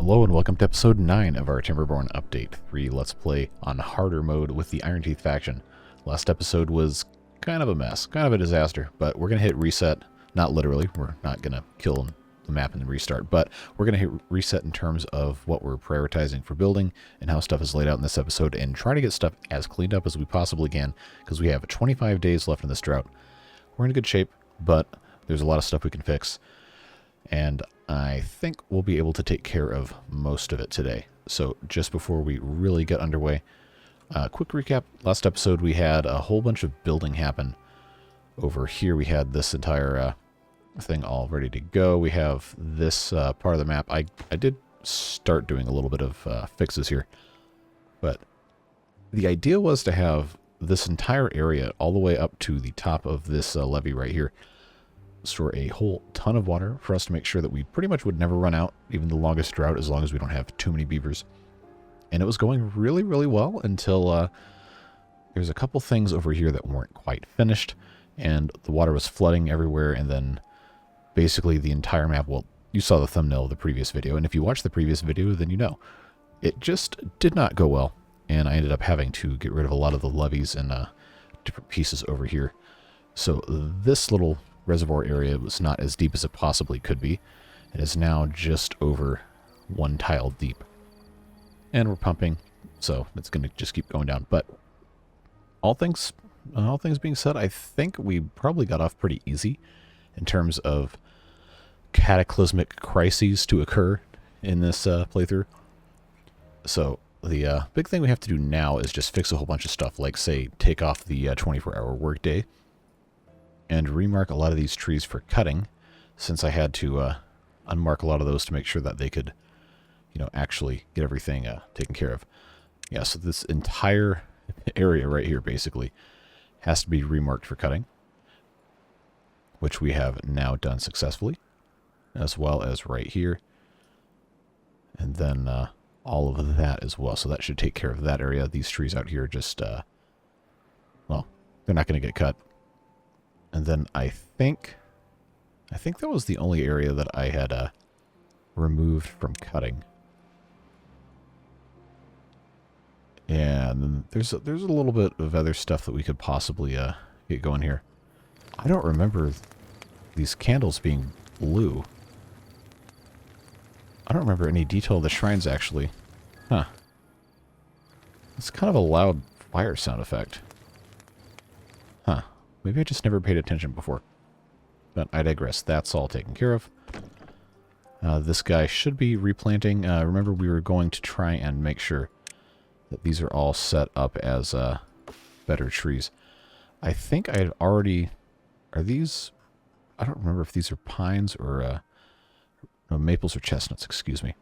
Hello and welcome to episode 9 of our Timberborn Update 3 Let's Play on harder mode with the Iron Teeth faction. Last episode was kind of a mess, kind of a disaster, but we're going to hit reset. Not literally, we're not going to kill the map and then restart, but we're going to hit reset in terms of what we're prioritizing for building and how stuff is laid out in this episode, and try to get stuff as cleaned up as we possibly can, because we have 25 days left in this drought. We're in good shape, but there's a lot of stuff we can fix, and I think we'll be able to take care of most of it today. So just before we really get underway, quick recap. Last episode we had a whole bunch of building happen. Over here we had this entire thing all ready to go. We have this part of the map. I did start doing a little bit of fixes here, but the idea was to have this entire area all the way up to the top of this levee right here store a whole ton of water for us to make sure that we pretty much would never run out, even the longest drought, as long as we don't have too many beavers. And it was going really, really well until there's a couple things over here that weren't quite finished, and the water was flooding everywhere, and then basically the entire map, well, you saw the thumbnail of the previous video, and if you watched the previous video, then you know. It just did not go well, and I ended up having to get rid of a lot of the levees and different pieces over here. So this little reservoir area was not as deep as it possibly could be. It is now just over one tile deep. And we're pumping, so it's going to just keep going down. But all things being said, I think we probably got off pretty easy in terms of cataclysmic crises to occur in this playthrough. So the big thing we have to do now is just fix a whole bunch of stuff, like, say, take off the 24-hour workday, and remark a lot of these trees for cutting, since I had to unmark a lot of those to make sure that they could, you know, actually get everything taken care of. Yeah, so this entire area right here basically has to be remarked for cutting, which we have now done successfully, as well as right here, and then all of that as well. So that should take care of that area. These trees out here just, well, they're not going to get cut. And then I think that was the only area that I had removed from cutting. And then there's a little bit of other stuff that we could possibly get going here. I don't remember these candles being blue. I don't remember any detail of the shrines, actually. Huh. It's kind of a loud fire sound effect. Huh. Maybe I just never paid attention before. But I digress. That's all taken care of. This guy should be replanting. Remember, we were going to try and make sure that these are all set up as better trees. I think I had already... Are these... I don't remember if these are pines or... no, maples or chestnuts, excuse me.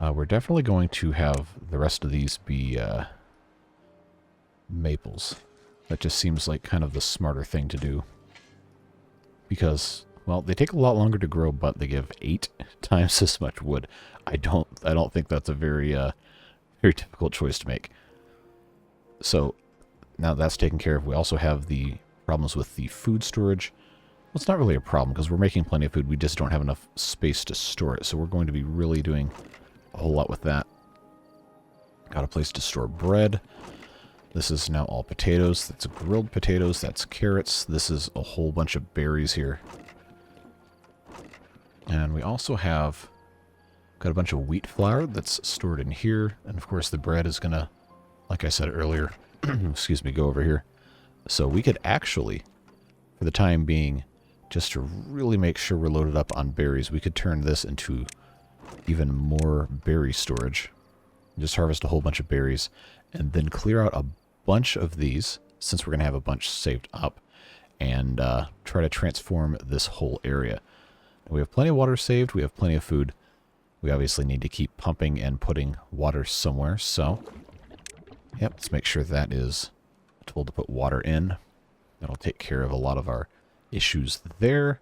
We're definitely going to have the rest of these be maples. That just seems like kind of the smarter thing to do. Because, well, they take a lot longer to grow, but they give 8 times as much wood. I don't think that's a very very difficult choice to make. So now that's taken care of. We also have the problems with the food storage. Well, it's not really a problem because we're making plenty of food. We just don't have enough space to store it. So we're going to be really doing a whole lot with that. Got a place to store bread. This is now all potatoes. That's grilled potatoes. That's carrots. This is a whole bunch of berries here. And we also have got a bunch of wheat flour that's stored in here. And of course the bread is going to, like I said earlier, excuse me, go over here. So we could actually, for the time being, just to really make sure we're loaded up on berries, we could turn this into even more berry storage. Just harvest a whole bunch of berries and then clear out a bunch of these, since we're going to have a bunch saved up, and try to transform this whole area. We have plenty of water saved. We have plenty of food. We obviously need to keep pumping and putting water somewhere. So, yep, let's make sure that is told to put water in. That'll take care of a lot of our issues there.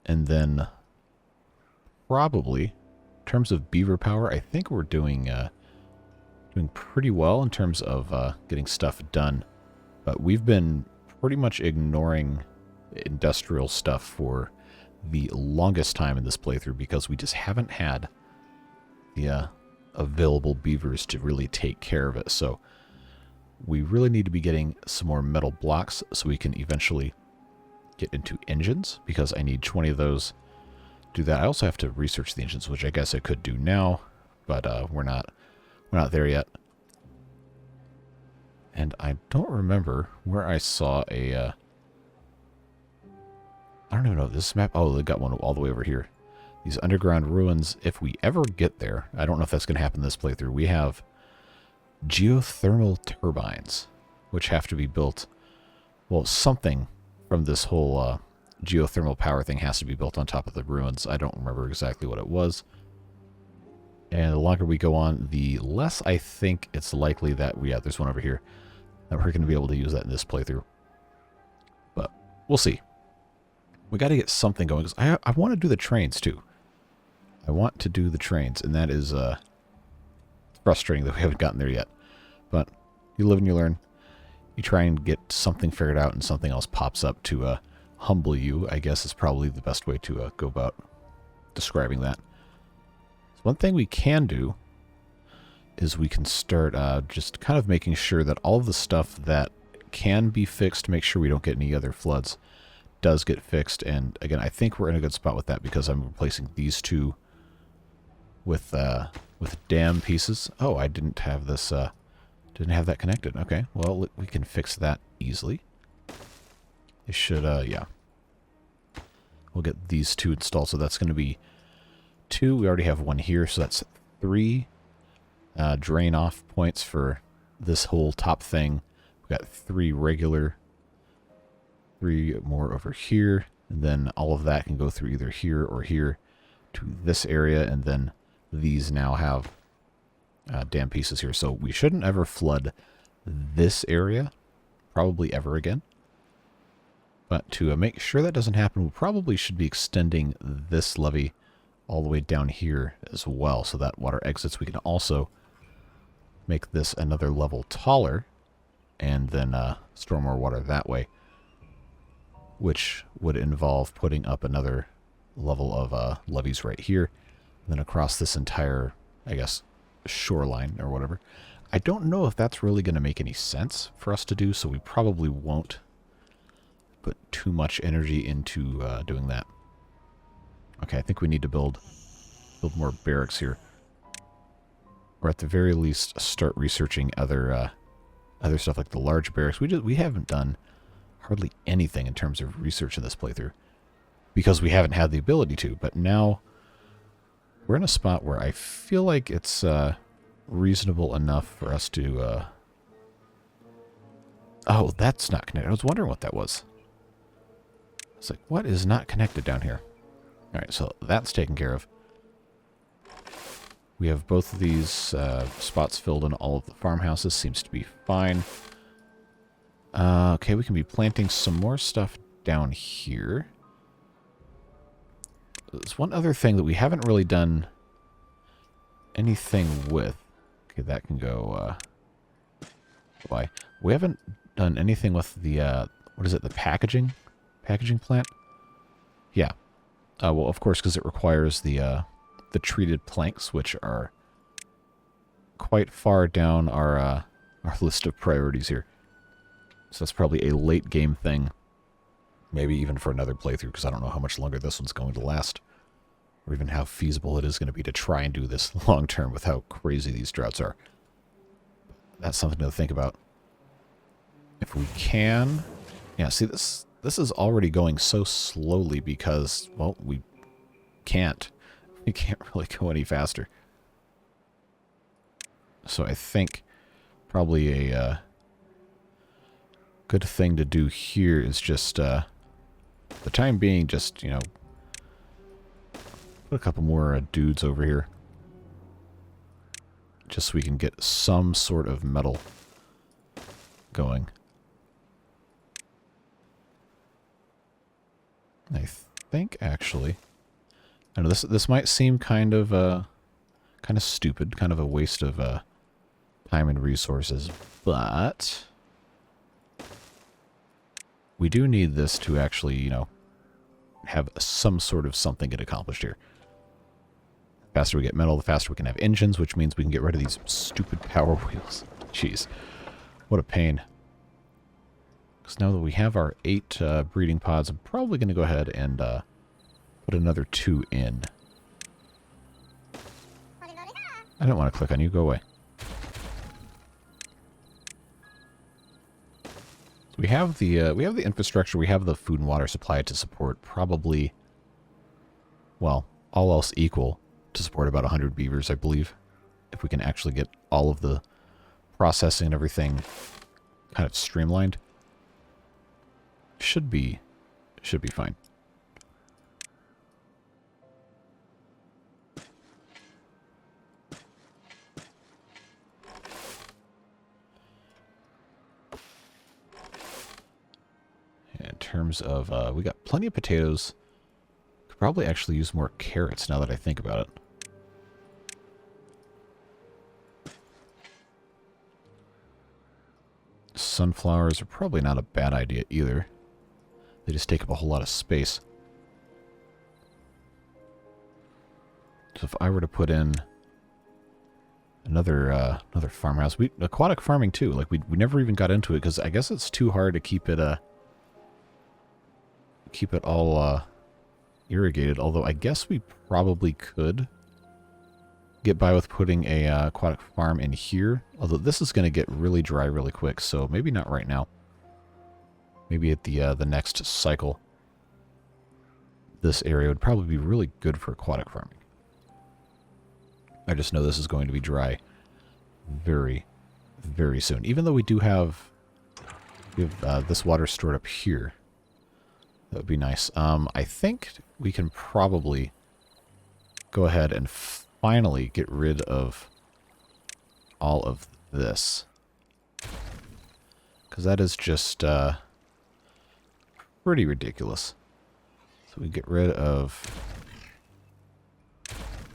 And then probably, in terms of beaver power, I think we're doing pretty well in terms of getting stuff done. But we've been pretty much ignoring industrial stuff for the longest time in this playthrough because we just haven't had the available beavers to really take care of it. So we really need to be getting some more metal blocks so we can eventually get into engines, because I need 20 of those to do that. I also have to research the engines, which I guess I could do now, but we're not there yet. And I don't remember where I saw a I don't even know this map. Oh, they got one all the way over here. These underground ruins, if we ever get there, I don't know if that's going to happen this playthrough, we have geothermal turbines, which have to be built. Well, something from this whole geothermal power thing has to be built on top of the ruins. I don't remember exactly what it was. And the longer we go on, the less I think it's likely that, yeah, there's one over here, that we're going to be able to use that in this playthrough. But we'll see. We got to get something going, because I want to do the trains, too. I want to do the trains, and that is frustrating that we haven't gotten there yet. But you live and you learn. You try and get something figured out, and something else pops up to humble you, I guess is probably the best way to go about describing that. So one thing we can do is we can start just kind of making sure that all of the stuff that can be fixed to make sure we don't get any other floods does get fixed. And again, I think we're in a good spot with that because I'm replacing these two with dam pieces. Oh, I didn't have this didn't have that connected. Okay, well, we can fix that easily. It should yeah, we'll get these two installed. So that's going to be 2. We already have 1 here, so that's 3 drain off points for this whole top thing. We got 3 regular, 3 more over here, and then all of that can go through either here or here to this area, and then these now have dam pieces here. So we shouldn't ever flood this area, probably ever again. But to make sure that doesn't happen, we probably should be extending this levee all the way down here as well, so that water exits. We can also make this another level taller, and then store more water that way, which would involve putting up another level of levees right here, and then across this entire, I guess, shoreline or whatever. I don't know if that's really going to make any sense for us to do, so we probably won't put too much energy into doing that. Okay, I think we need to build more barracks here, or at the very least start researching other stuff like the large barracks. We haven't done hardly anything in terms of research in this playthrough because we haven't had the ability to, but now we're in a spot where I feel like it's reasonable enough for us to oh, that's not connected. I was wondering what that was. It's like, what is not connected down here? Alright, so that's taken care of. We have both of these spots filled in all of the farmhouses. Seems to be fine. Okay, we can be planting some more stuff down here. There's one other thing that we haven't really done anything with. Okay, that can go why? We haven't done anything with the what is it, the packaging plant? Yeah. Well, of course, because it requires the treated planks, which are quite far down our list of priorities here. So that's probably a late game thing, maybe even for another playthrough, because I don't know how much longer this one's going to last, or even how feasible it is going to be to try and do this long term with how crazy these droughts are. That's something to think about. If we can, yeah. See, this is already going so slowly because, well, we can't really go any faster. So I think probably a good thing to do here is just, the time being, just, you know, put a couple more dudes over here. Just so we can get some sort of metal going. I think, actually, I know this might seem kind of stupid, kind of a waste of time and resources, but we do need this to actually, you know, have some sort of something get accomplished here. The faster we get metal, the faster we can have engines, which means we can get rid of these stupid power wheels. Jeez. What a pain. Because now that we have our 8 breeding pods, I'm probably going to go ahead and put another 2 in. I don't want to click on you. Go away. So we have the infrastructure. We have the food and water supply to support probably, well, all else equal, to support about 100 beavers, I believe, if we can actually get all of the processing and everything kind of streamlined. Should be fine. In terms of, we got plenty of potatoes. Could probably actually use more carrots now that I think about it. Sunflowers are probably not a bad idea either. They just take up a whole lot of space. So if I were to put in another farmhouse, aquatic farming too. Like we never even got into it because I guess it's too hard to keep it all irrigated. Although I guess we probably could get by with putting a aquatic farm in here. Although this is going to get really dry really quick, so maybe not right now. Maybe at the next cycle. This area would probably be really good for aquatic farming. I just know this is going to be dry very, very soon. Even though we have this water stored up here. That would be nice. I think we can probably go ahead and finally get rid of all of this. Because that is just pretty ridiculous. So we get rid of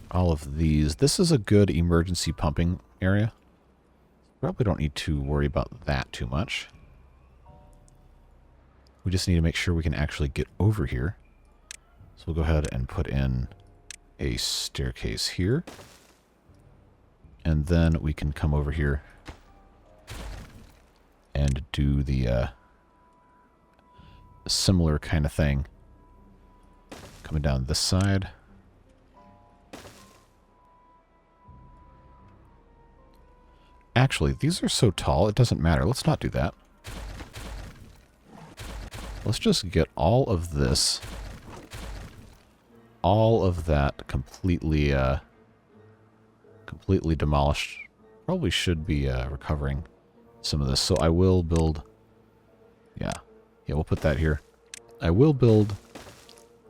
all of these. This is a good emergency pumping area. Probably don't need to worry about that too much. We just need to make sure we can actually get over here. So we'll go ahead and put in a staircase here. And then we can come over here and do the similar kind of thing. Coming down this side. Actually, these are so tall, it doesn't matter. Let's not do that. Let's just get all of this, all of that completely, completely demolished. Probably should be recovering some of this. So I will build, yeah, we'll put that here. I will build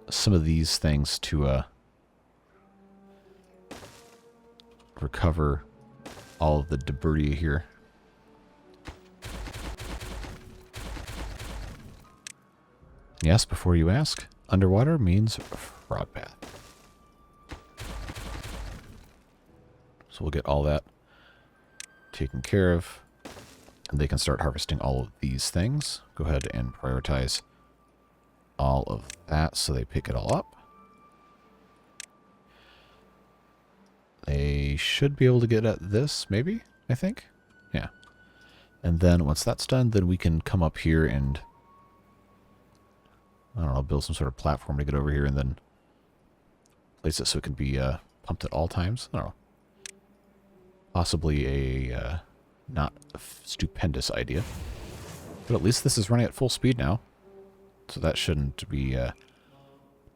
some of these things to recover all of the debris here. Yes, before you ask, underwater means frog path. So we'll get all that taken care of. And they can start harvesting all of these things. Go ahead and prioritize all of that so they pick it all up. They should be able to get at this, maybe, I think. Yeah. And then once that's done, then we can come up here and, I don't know, build some sort of platform to get over here and then place it so it can be pumped at all times. I don't know. Possibly a not a stupendous idea. But at least this is running at full speed now. So that shouldn't be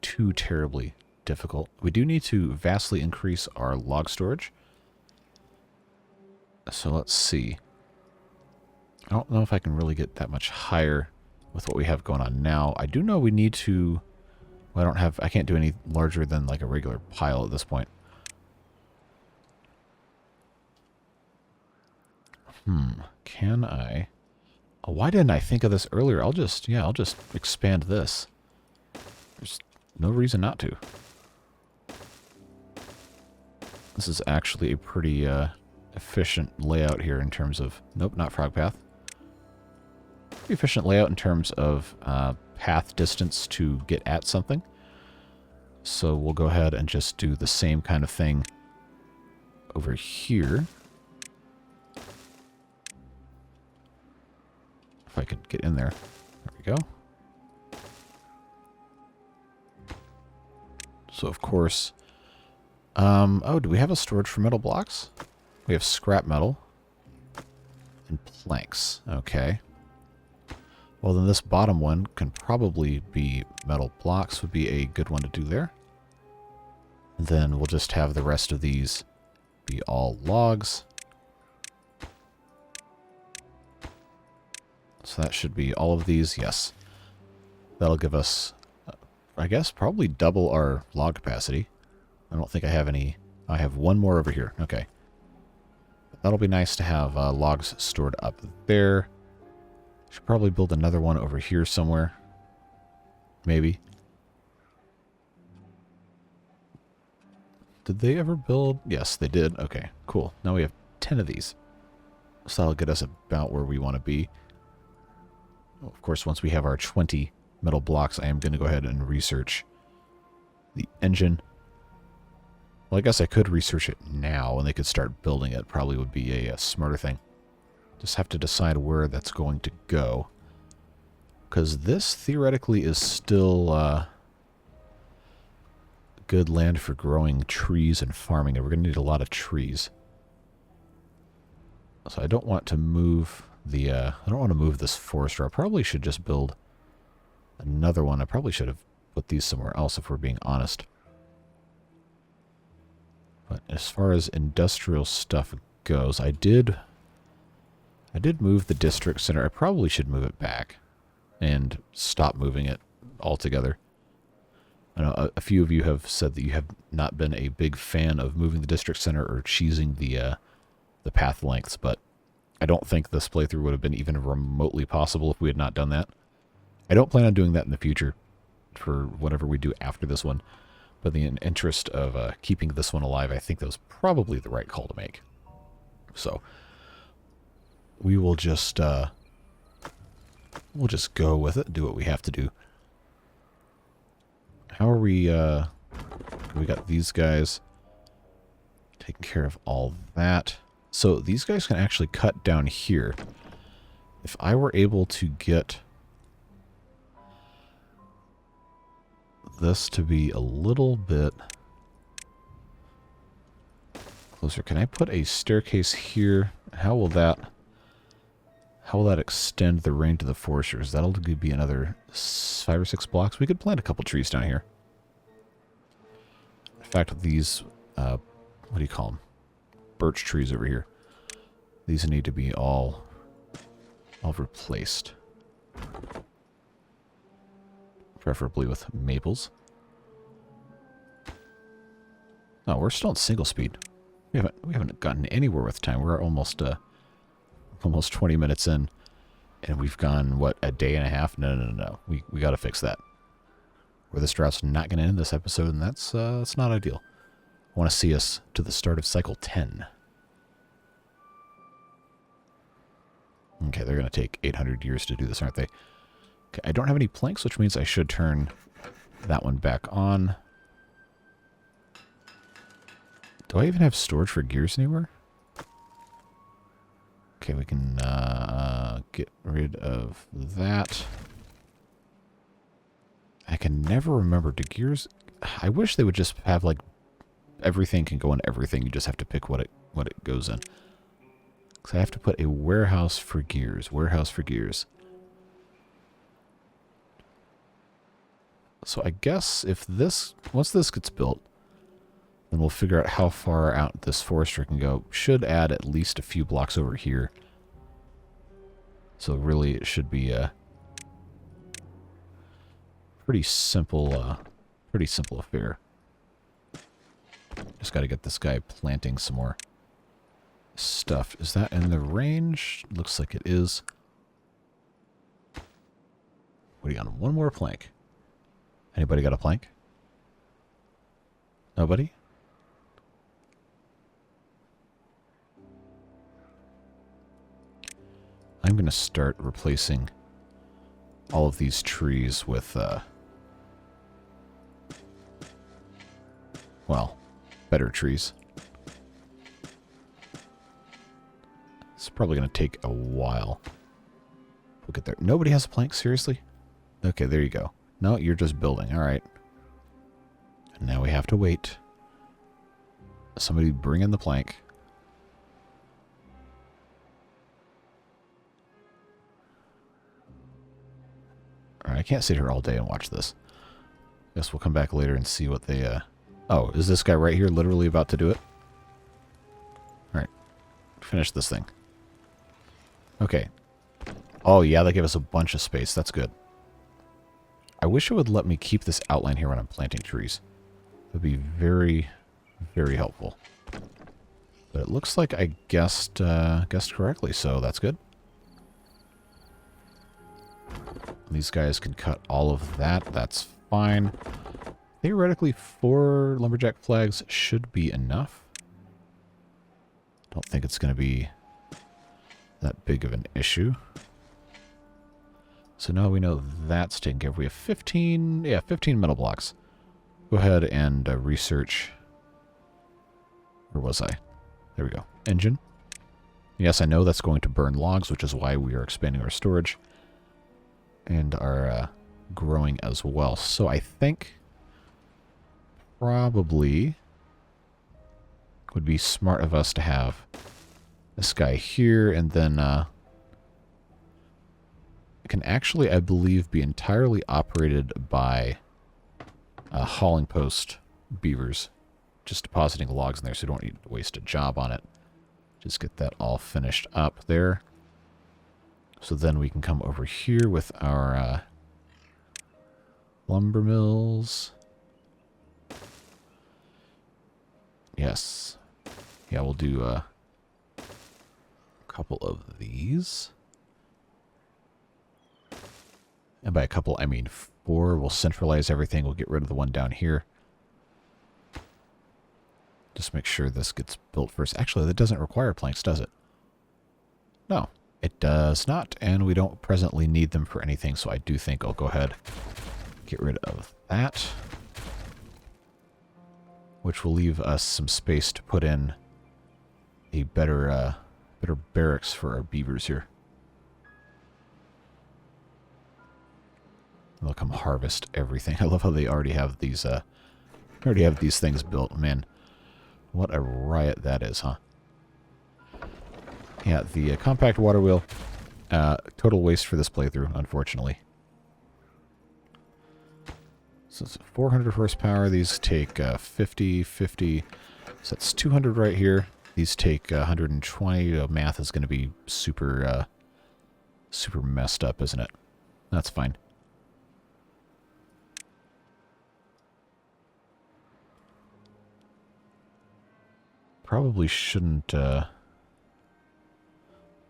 too terribly difficult. We do need to vastly increase our log storage. So let's see. I don't know if I can really get that much higher with what we have going on now. I do know we need to... Well, I can't do any larger than like a regular pile at this point. Can I... Oh, why didn't I think of this earlier? I'll just expand this. There's no reason not to. This is actually a pretty efficient layout here in terms of... Nope, not frog path. Pretty efficient layout in terms of path distance to get at something. So we'll go ahead and just do the same kind of thing over here. If I could get in there. There we go. So, of course... oh, do we have a storage for metal blocks? We have scrap metal. And planks. Okay. Well, then this bottom one can probably be metal blocks would be a good one to do there. And then we'll just have the rest of these be all logs. So that should be all of these. Yes. That'll give us, I guess, probably double our log capacity. I don't think I have any. I have one more over here. Okay. That'll be nice to have logs stored up there. Should probably build another one over here somewhere. Maybe. Did they ever build? Yes, they did. Okay, cool. Now we have 10 of these. So that'll get us about where we want to be. Of course, once we have our 20 metal blocks, I am going to go ahead and research the engine. Well, I guess I could research it now, and they could start building it. Probably would be a smarter thing. Just have to decide where that's going to go. Because this, theoretically, is still good land for growing trees and farming. And we're going to need a lot of trees. So I don't want to move the... I don't want to move this forester. I probably should just build another one. I probably should have put these somewhere else, if we're being honest. But as far as industrial stuff goes, I did move the district center. I probably should move it back and stop moving it altogether. I know a few of you have said that you have not been a big fan of moving the district center or choosing the path lengths, but I don't think this playthrough would have been even remotely possible if we had not done that. I don't plan on doing that in the future for whatever we do after this one. But in the interest of keeping this one alive, I think that was probably the right call to make. So we will just we'll just go with it, do what we have to do. How are we? We got these guys taking care of all that. So these guys can actually cut down here. If I were able to get this to be a little bit closer. Can I put a staircase here? How will that extend the range of the foresters? That'll be another 5 or 6 blocks. We could plant a couple trees down here. In fact, these what do you call them? Birch trees over here. These need to be all replaced. Preferably with maples. No, we're still in single speed. We haven't gotten anywhere with time. We're almost 20 minutes in, and we've gone what, a day and a half? No. We got to fix that. Where this drought's not going to end this episode, and that's not ideal. I want to see us to the start of cycle 10. Okay, they're going to take 800 years to do this, aren't they? Okay, I don't have any planks, which means I should turn that one back on. Do I even have storage for gears anywhere? Okay, we can get rid of that. I can never remember. Do gears... I wish they would just have, like, everything can go in everything. You just have to pick what it goes in. Because I have to put a warehouse for gears. Warehouse for gears. So I guess if this, once this gets built, then we'll figure out how far out this forester can go. Should add at least a few blocks over here. So really it should be a pretty simple affair. Just got to get this guy planting some more stuff. Is that in the range? Looks like it is. What do you got? One more plank. Anybody got a plank? Nobody? I'm going to start replacing all of these trees with Well, better trees. It's probably going to take a while. We'll get there. Nobody has a plank? Seriously? Okay, there you go. No, you're just building. All right. And now we have to wait. Somebody bring in the plank. All right, I can't sit here all day and watch this. Guess we'll come back later and see what they... Oh, is this guy right here literally about to do it? All right. Finish this thing. Okay. Oh, yeah, that gave us a bunch of space. That's good. I wish it would let me keep this outline here when I'm planting trees. That would be very, very helpful. But it looks like I guessed correctly, so that's good. These guys can cut all of that. That's fine. Theoretically, 4 lumberjack flags should be enough. Don't think it's going to be that big of an issue. So now we know that's taken care of. We have 15 metal blocks. Go ahead and research. Where was I? There we go. Engine. Yes, I know that's going to burn logs, which is why we are expanding our storage. And are growing as well. So I think probably would be smart of us to have this guy here, and then it can actually, I believe, be entirely operated by hauling post beavers. Just depositing logs in there, so you don't need to waste a job on it. Just get that all finished up there. So then we can come over here with our lumber mills. Yes. Yeah, we'll do a couple of these. And by a couple, I mean 4. We'll centralize everything. We'll get rid of the one down here. Just make sure this gets built first. Actually, that doesn't require planks, does it? No. It does not, and we don't presently need them for anything, so I do think I'll go ahead and get rid of that. Which will leave us some space to put in a better barracks for our beavers here. They'll come harvest everything. I love how they already have these things built. Man, what a riot that is, huh? Yeah, the compact water wheel, total waste for this playthrough, unfortunately. So it's 400 horsepower. These take 50, 50. So that's 200 right here. These take 120. Math is going to be super, super messed up, isn't it? That's fine. Probably shouldn't...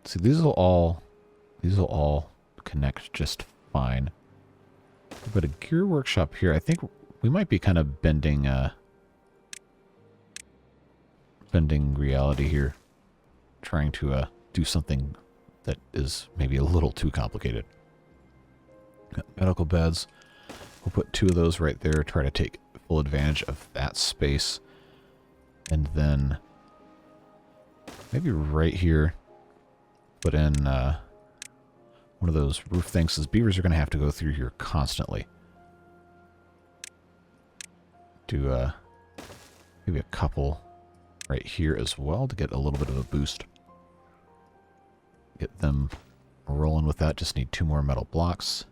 See, these will all connect just fine. But a gear workshop here, I think we might be kind of bending reality here, trying to do something that is maybe a little too complicated. Got medical beds. We'll put 2 of those right there. Try to take full advantage of that space, and then maybe right here. Put in one of those roof things, because beavers are going to have to go through here constantly. Do maybe a couple right here as well to get a little bit of a boost. Get them rolling with that. Just need 2 more metal blocks.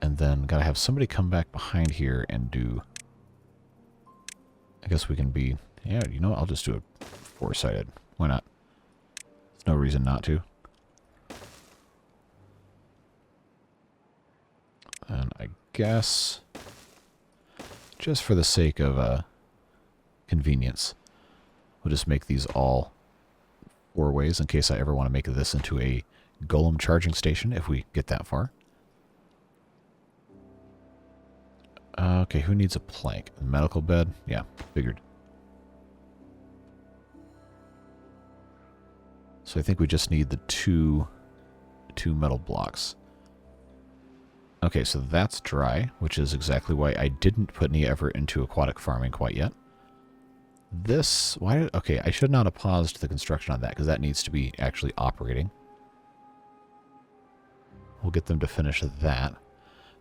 And then got to have somebody come back behind here and do... I guess we can be... Yeah, you know what? I'll just do a 4-sided. Why not? There's no reason not to. And I guess, just for the sake of convenience, we'll just make these all 4 ways in case I ever want to make this into a golem charging station, if we get that far. Okay, who needs a plank? A medical bed? Yeah, figured. So I think we just need the two metal blocks. Okay, so that's dry, which is exactly why I didn't put any effort into aquatic farming quite yet. This, okay, I should not have paused the construction on that because that needs to be actually operating. We'll get them to finish that.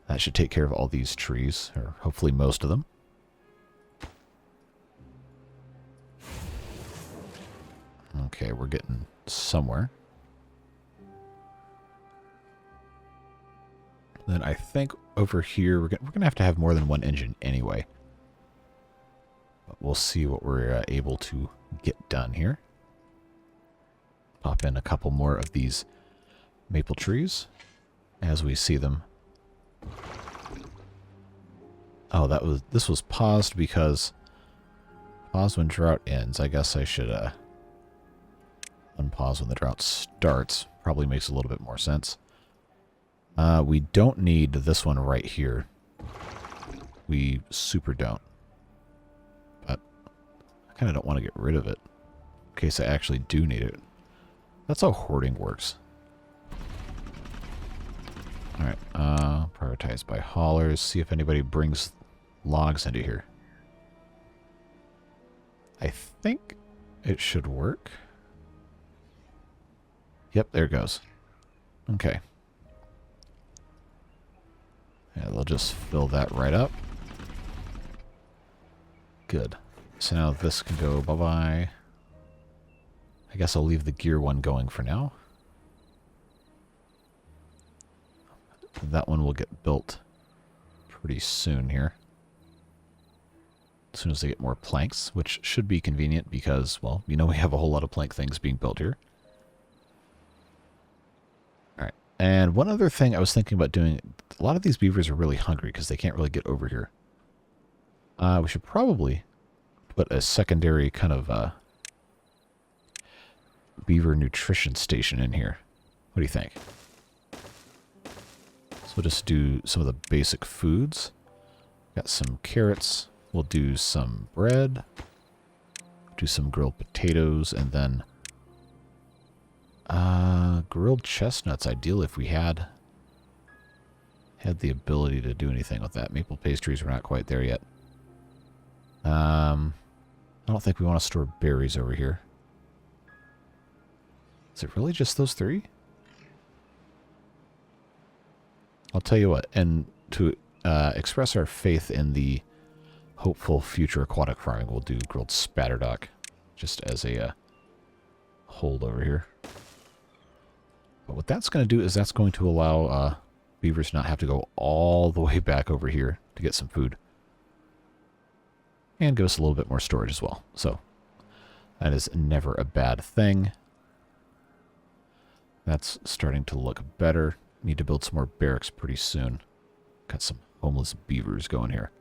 That should take care of all these trees, or hopefully most of them. Okay, we're getting somewhere. Then I think over here, we're going to have more than one engine anyway. But we'll see what we're able to get done here. Pop in a couple more of these maple trees as we see them. Oh, this was paused because pause when drought ends. I guess I should unpause when the drought starts. Probably makes a little bit more sense. We don't need this one right here. We super don't. But I kind of don't want to get rid of it in case I actually do need it. That's how hoarding works. Alright, prioritize by haulers. See if anybody brings logs into here. I think it should work. Yep, there it goes. Okay. Yeah, they'll just fill that right up. Good. So now this can go bye-bye. I guess I'll leave the gear one going for now. That one will get built pretty soon here. As soon as they get more planks, which should be convenient because, well, you know we have a whole lot of plank things being built here. Alright, and one other thing I was thinking about doing, a lot of these beavers are really hungry because they can't really get over here. We should probably put a secondary kind of beaver nutrition station in here. What do you think? So we'll just do some of the basic foods. Got some carrots. We'll do some bread. Do some grilled potatoes, and then grilled chestnuts. Ideal if we had the ability to do anything with that. Maple pastries, we're not quite there yet. I don't think we want to store berries over here. Is it really just those three? I'll tell you what, and to express our faith in the hopeful future aquatic farming, we'll do grilled spatterdock just as a hold over here. But what that's going to do is that's going to allow beavers not have to go all the way back over here to get some food. And give us a little bit more storage as well. So that is never a bad thing. That's starting to look better. Need to build some more barracks pretty soon. Got some homeless beavers going here.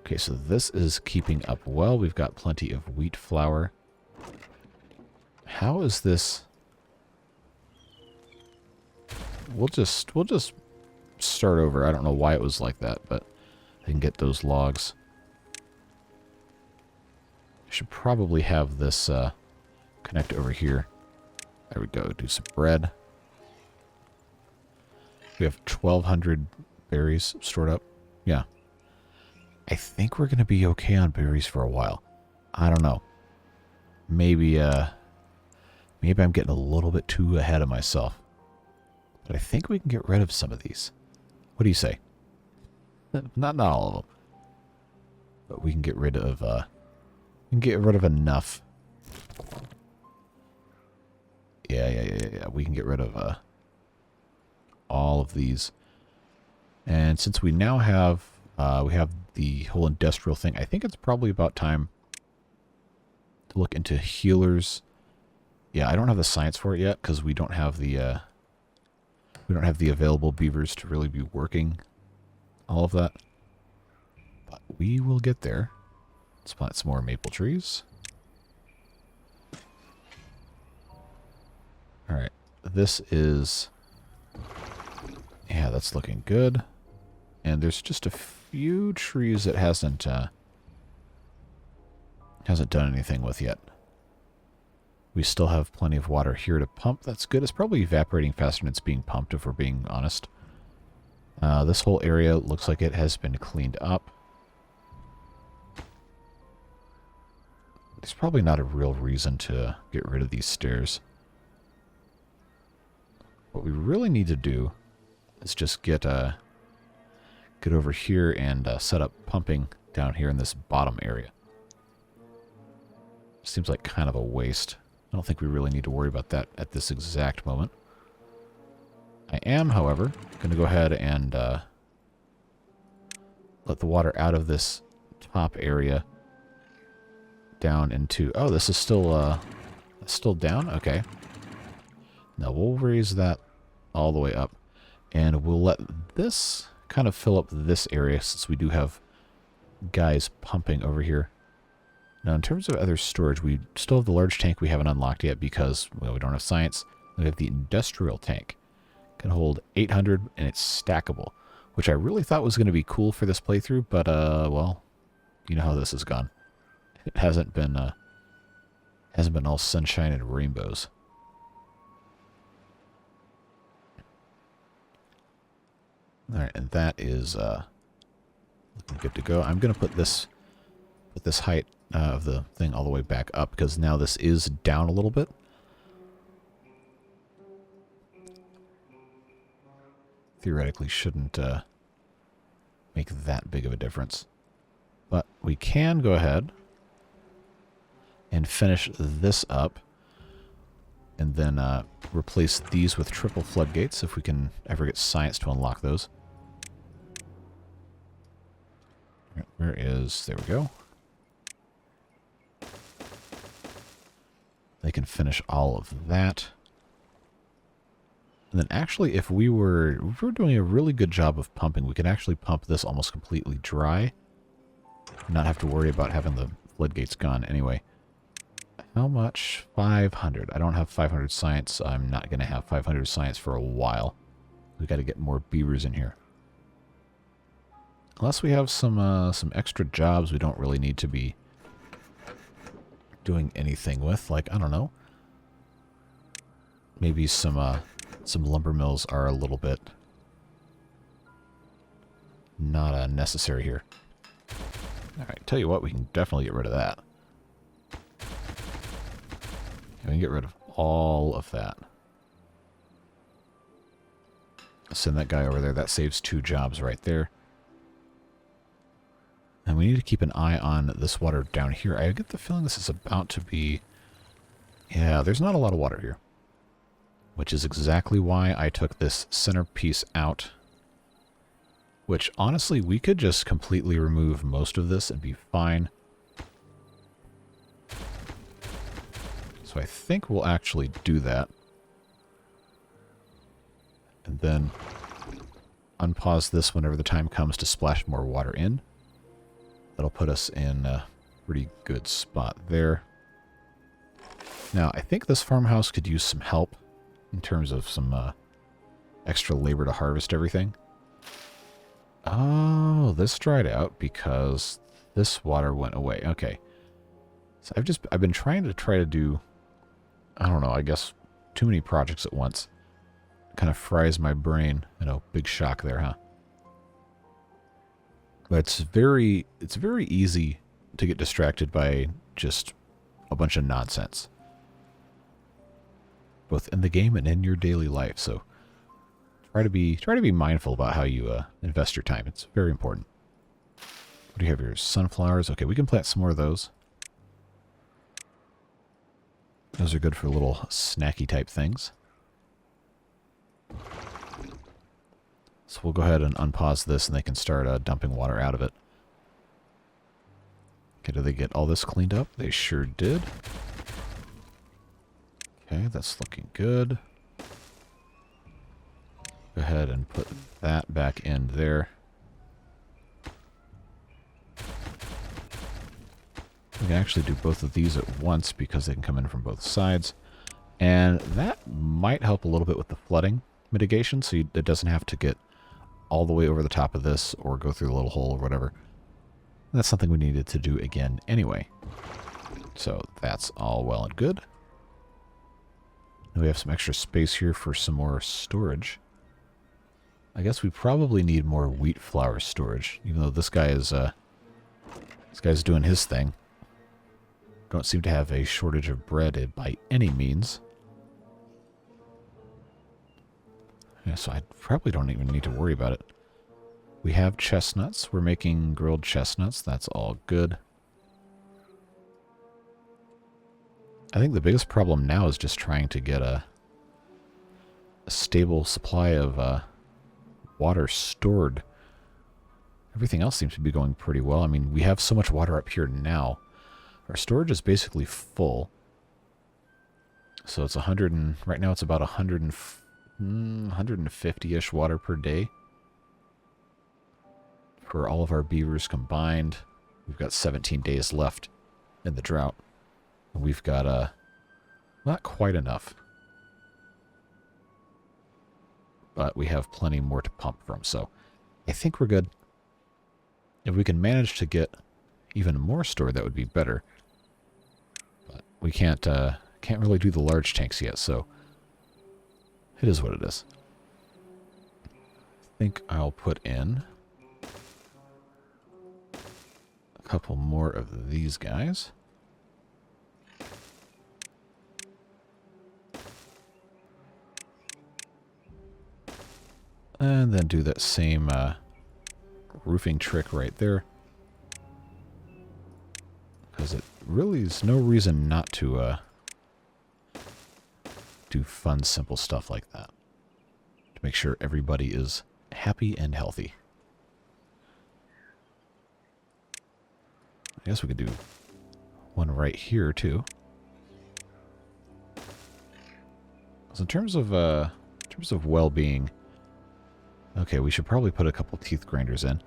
Okay, so this is keeping up well. We've got plenty of wheat flour. How is this? We'll just start over. I don't know why it was like that, but I can get those logs. I should probably have this connect over here. There we go. Do some bread. We have 1,200 berries stored up. Yeah. I think we're going to be okay on berries for a while. I don't know. Maybe maybe I'm getting a little bit too ahead of myself. But I think we can get rid of some of these. What do you say? Not all of them. But we can get rid of enough. Yeah. We can get rid of all of these. And since we now have we have the whole industrial thing, I think it's probably about time to look into healers. Yeah, I don't have the science for it yet because we don't have the available beavers to really be working all of that. But we will get there. Let's plant some more maple trees. All right, this is, yeah, that's looking good. And there's just a few trees that hasn't done anything with yet. We still have plenty of water here to pump. That's good. It's probably evaporating faster than it's being pumped, if we're being honest. This whole area looks like it has been cleaned up. There's probably not a real reason to get rid of these stairs. What we really need to do is just get over here and set up pumping down here in this bottom area. Seems like kind of a waste. I don't think we really need to worry about that at this exact moment. I am, however, going to go ahead and let the water out of this top area down into... Oh, this is still down? Okay. Now we'll raise that all the way up. And we'll let this kind of fill up this area since we do have guys pumping over here. Now, in terms of other storage, we still have the large tank we haven't unlocked yet because, well, we don't have science. We have the industrial tank. It can hold 800 and it's stackable, which I really thought was going to be cool for this playthrough, but, well, you know how this has gone. It hasn't been all sunshine and rainbows. All right, and that is looking good to go. I'm going to put this height of the thing all the way back up because now this is down a little bit. Theoretically shouldn't make that big of a difference. But we can go ahead and finish this up and then replace these with triple floodgates if we can ever get science to unlock those. Where is... There we go. They can finish all of that. And then actually, if we were doing a really good job of pumping, we could actually pump this almost completely dry. Not have to worry about having the floodgates gone anyway. How much? 500. I don't have 500 science. I'm not going to have 500 science for a while. We got to get more beavers in here. Unless we have some extra jobs we don't really need to be doing anything with. Like, I don't know. Maybe some lumber mills are a little bit not necessary here. Alright, tell you what, we can definitely get rid of that. We can get rid of all of that. Send that guy over there. That saves 2 jobs right there. And we need to keep an eye on this water down here. I get the feeling this is about to be... Yeah, there's not a lot of water here. Which is exactly why I took this center piece out. Which, honestly, we could just completely remove most of this and be fine. So I think we'll actually do that. And then unpause this whenever the time comes to splash more water in. That'll put us in a pretty good spot there. Now, I think this farmhouse could use some help in terms of some extra labor to harvest everything. Oh, this dried out because this water went away. Okay. So I've been trying to do, I don't know, I guess too many projects at once. Kind of fries my brain. You know, big shock there, huh? But it's very easy to get distracted by just a bunch of nonsense. Both in the game and in your daily life. So try to be mindful about how you invest your time. It's very important. What do you have here? Sunflowers. Okay, we can plant some more of those. Those are good for little snacky type things. So we'll go ahead and unpause this and they can start dumping water out of it. Okay, did they get all this cleaned up? They sure did. Okay, that's looking good. Go ahead and put that back in there. We can actually do both of these at once because they can come in from both sides. And that might help a little bit with the flooding mitigation, so it doesn't have to get all the way over the top of this or go through the little hole or whatever. That's something we needed to do again anyway. So that's all well and good. And we have some extra space here for some more storage. I guess we probably need more wheat flour storage, even though this guy's doing his thing. Don't seem to have a shortage of bread by any means. Yeah, so I probably don't even need to worry about it. We have chestnuts. We're making grilled chestnuts. That's all good. I think the biggest problem now is just trying to get a stable supply of water stored. Everything else seems to be going pretty well. I mean, we have so much water up here now. Our storage is basically full. So it's 100 and right now it's about 150-ish water per day for all of our beavers combined. We've got 17 days left in the drought. We've got not quite enough, but we have plenty more to pump from, so I think we're good. If we can manage to get even more stored, that would be better. But we can't really do the large tanks yet, so it is what it is. I think I'll put in a couple more of these guys. And then do that same roofing trick right there. Because it really is no reason not to do fun, simple stuff like that. To make sure everybody is happy and healthy. I guess we could do one right here, too. So in terms of well-being... Okay, we should probably put a couple teeth grinders in.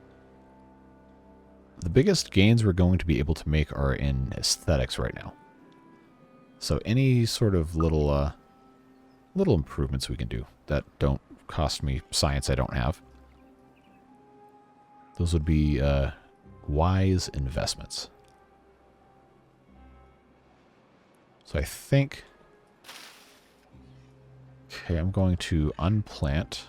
The biggest gains we're going to be able to make are in aesthetics right now. So any sort of little improvements we can do that don't cost me science I don't have, those would be wise investments. So I think... Okay, I'm going to unplant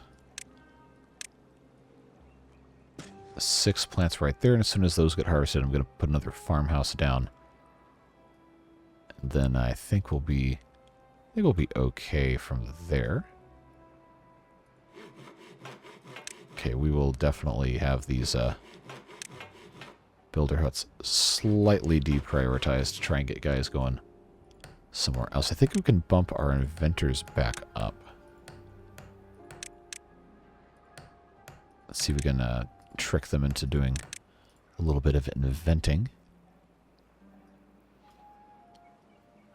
6 plants right there, and as soon as those get harvested, I'm going to put another farmhouse down. And then I think we'll be okay from there. Okay, we will definitely have these builder huts slightly deprioritized to try and get guys going somewhere else. I think we can bump our inventors back up. Let's see if we can trick them into doing a little bit of inventing.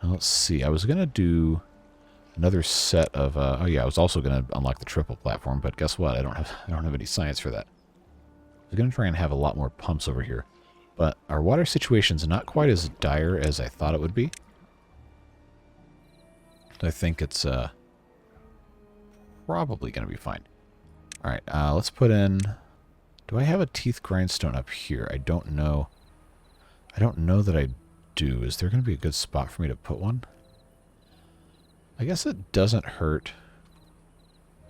Now, let's see. I was going to do another set of... oh yeah, I was also going to unlock the triple platform, but guess what? I don't have any science for that. I was going to try and have a lot more pumps over here. But our water situation's not quite as dire as I thought it would be. I think it's probably going to be fine. Alright, let's put in... Do I have a teeth grindstone up here? I don't know. I don't know that I do. Is there going to be a good spot for me to put one? I guess it doesn't hurt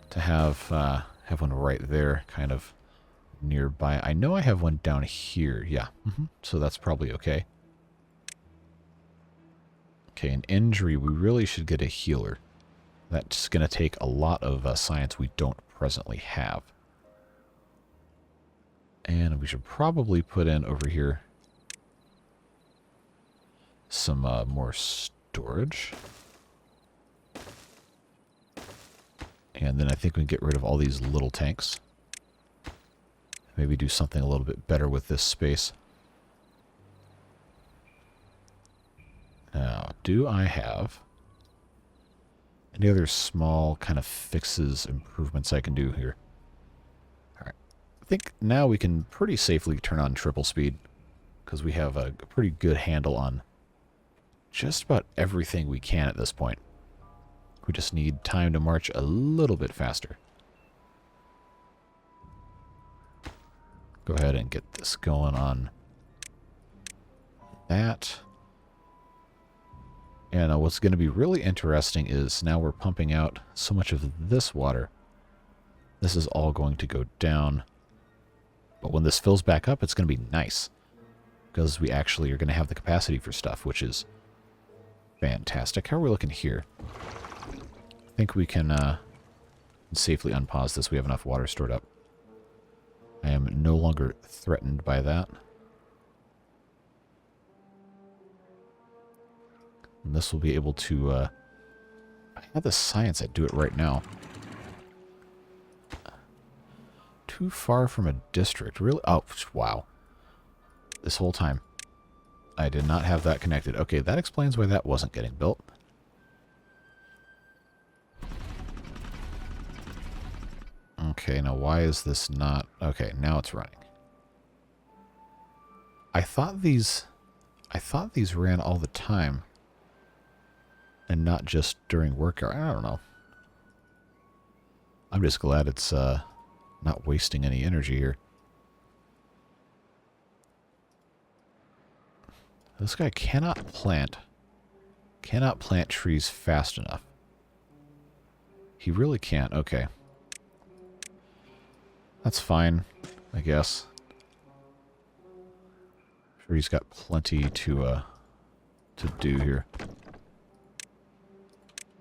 to have one right there, kind of nearby. I know I have one down here. Yeah. So that's probably okay. Okay, an injury. We really should get a healer. That's going to take a lot of science we don't presently have. And we should probably put in over here some more storage. And then I think we can get rid of all these little tanks. Maybe do something a little bit better with this space. Now, do I have any other small kind of fixes, improvements I can do here? Alright. I think now we can pretty safely turn on triple speed, because we have a pretty good handle on just about everything we can at this point. We just need time to march a little bit faster. Go ahead and get this going on that. And what's going to be really interesting is now we're pumping out so much of this water. This is all going to go down. But when this fills back up, it's going to be nice. Because we actually are going to have the capacity for stuff, which is fantastic. How are we looking here? I think we can safely unpause this. We have enough water stored up. I am no longer threatened by that. And this will be able to... I have the science. I'd do it right now. Too far from a district. Really? Oh, wow. This whole time. I did not have that connected. Okay, that explains why that wasn't getting built. Okay, now why is this not... Okay, now it's running. I thought these ran all the time. And not just during work hour. I don't know. I'm just glad it's not wasting any energy here. This guy cannot plant trees fast enough. He really can't. Okay. That's fine, I guess. Sure, he's got plenty to do here.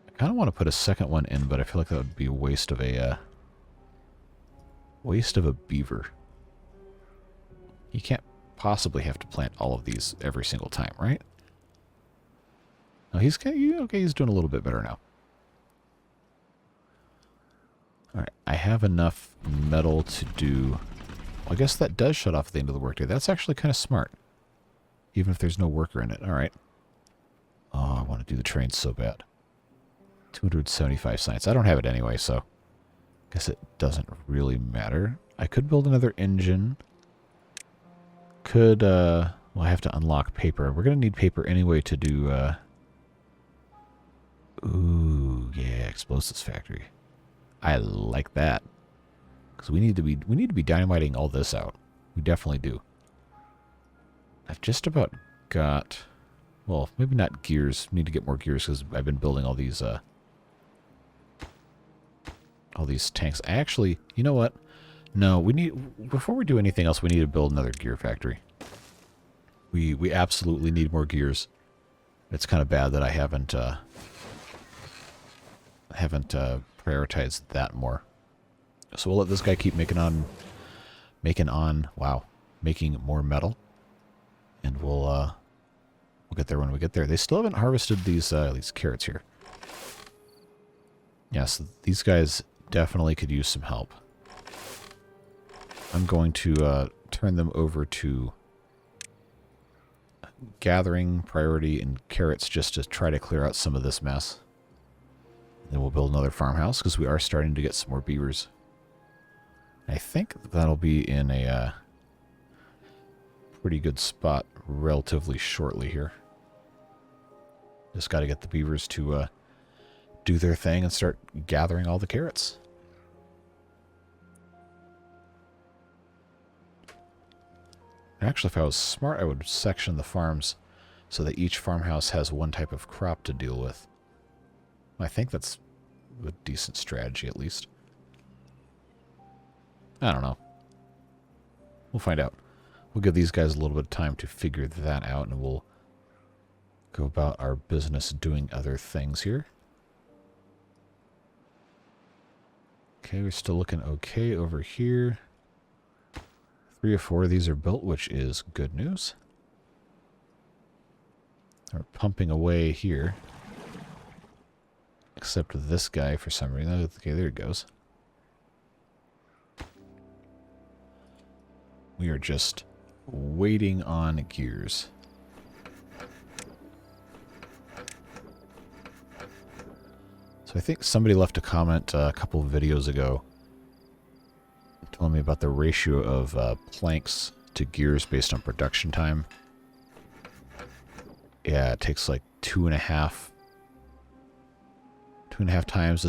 I kind of want to put a second one in, but I feel like that would be a waste of a beaver. You can't possibly have to plant all of these every single time, right? No, he's okay. He's doing a little bit better now. All right, I have enough metal to do. Well, I guess that does shut off at the end of the workday. That's actually kind of smart, even if there's no worker in it. All right. Oh, I want to do the train so bad. 275 science. I don't have it anyway, so I guess it doesn't really matter. I could build another engine. Could, well, I have to unlock paper. We're going to need paper anyway to do, ooh, yeah, explosives factory. I like that. Because we need to be dynamiting all this out. We definitely do. I've just about got, well, maybe not gears. Need to get more gears because I've been building all these tanks. I actually, you know what? No, we need, before we do anything else, we need to build another gear factory. We absolutely need more gears. It's kind of bad that I haven't prioritized that more. So we'll let this guy keep making more metal. And we'll get there when we get there. They still haven't harvested these carrots here. Yes, these guys definitely could use some help. I'm going to turn them over to gathering priority and carrots just to try to clear out some of this mess. Then we'll build another farmhouse because we are starting to get some more beavers. I think that'll be in a pretty good spot relatively shortly here. Just got to get the beavers to do their thing and start gathering all the carrots. Actually, if I was smart, I would section the farms so that each farmhouse has one type of crop to deal with. I think that's a decent strategy, at least. I don't know. We'll find out. We'll give these guys a little bit of time to figure that out, and we'll go about our business doing other things here. Okay, we're still looking okay over here. 3 or 4 of these are built, which is good news. We're pumping away here. Except this guy for some reason. Okay, there it goes. We are just waiting on gears. So I think somebody left a comment a couple of videos ago telling me about the ratio of planks to gears based on production time. Yeah, it takes like 2.5 times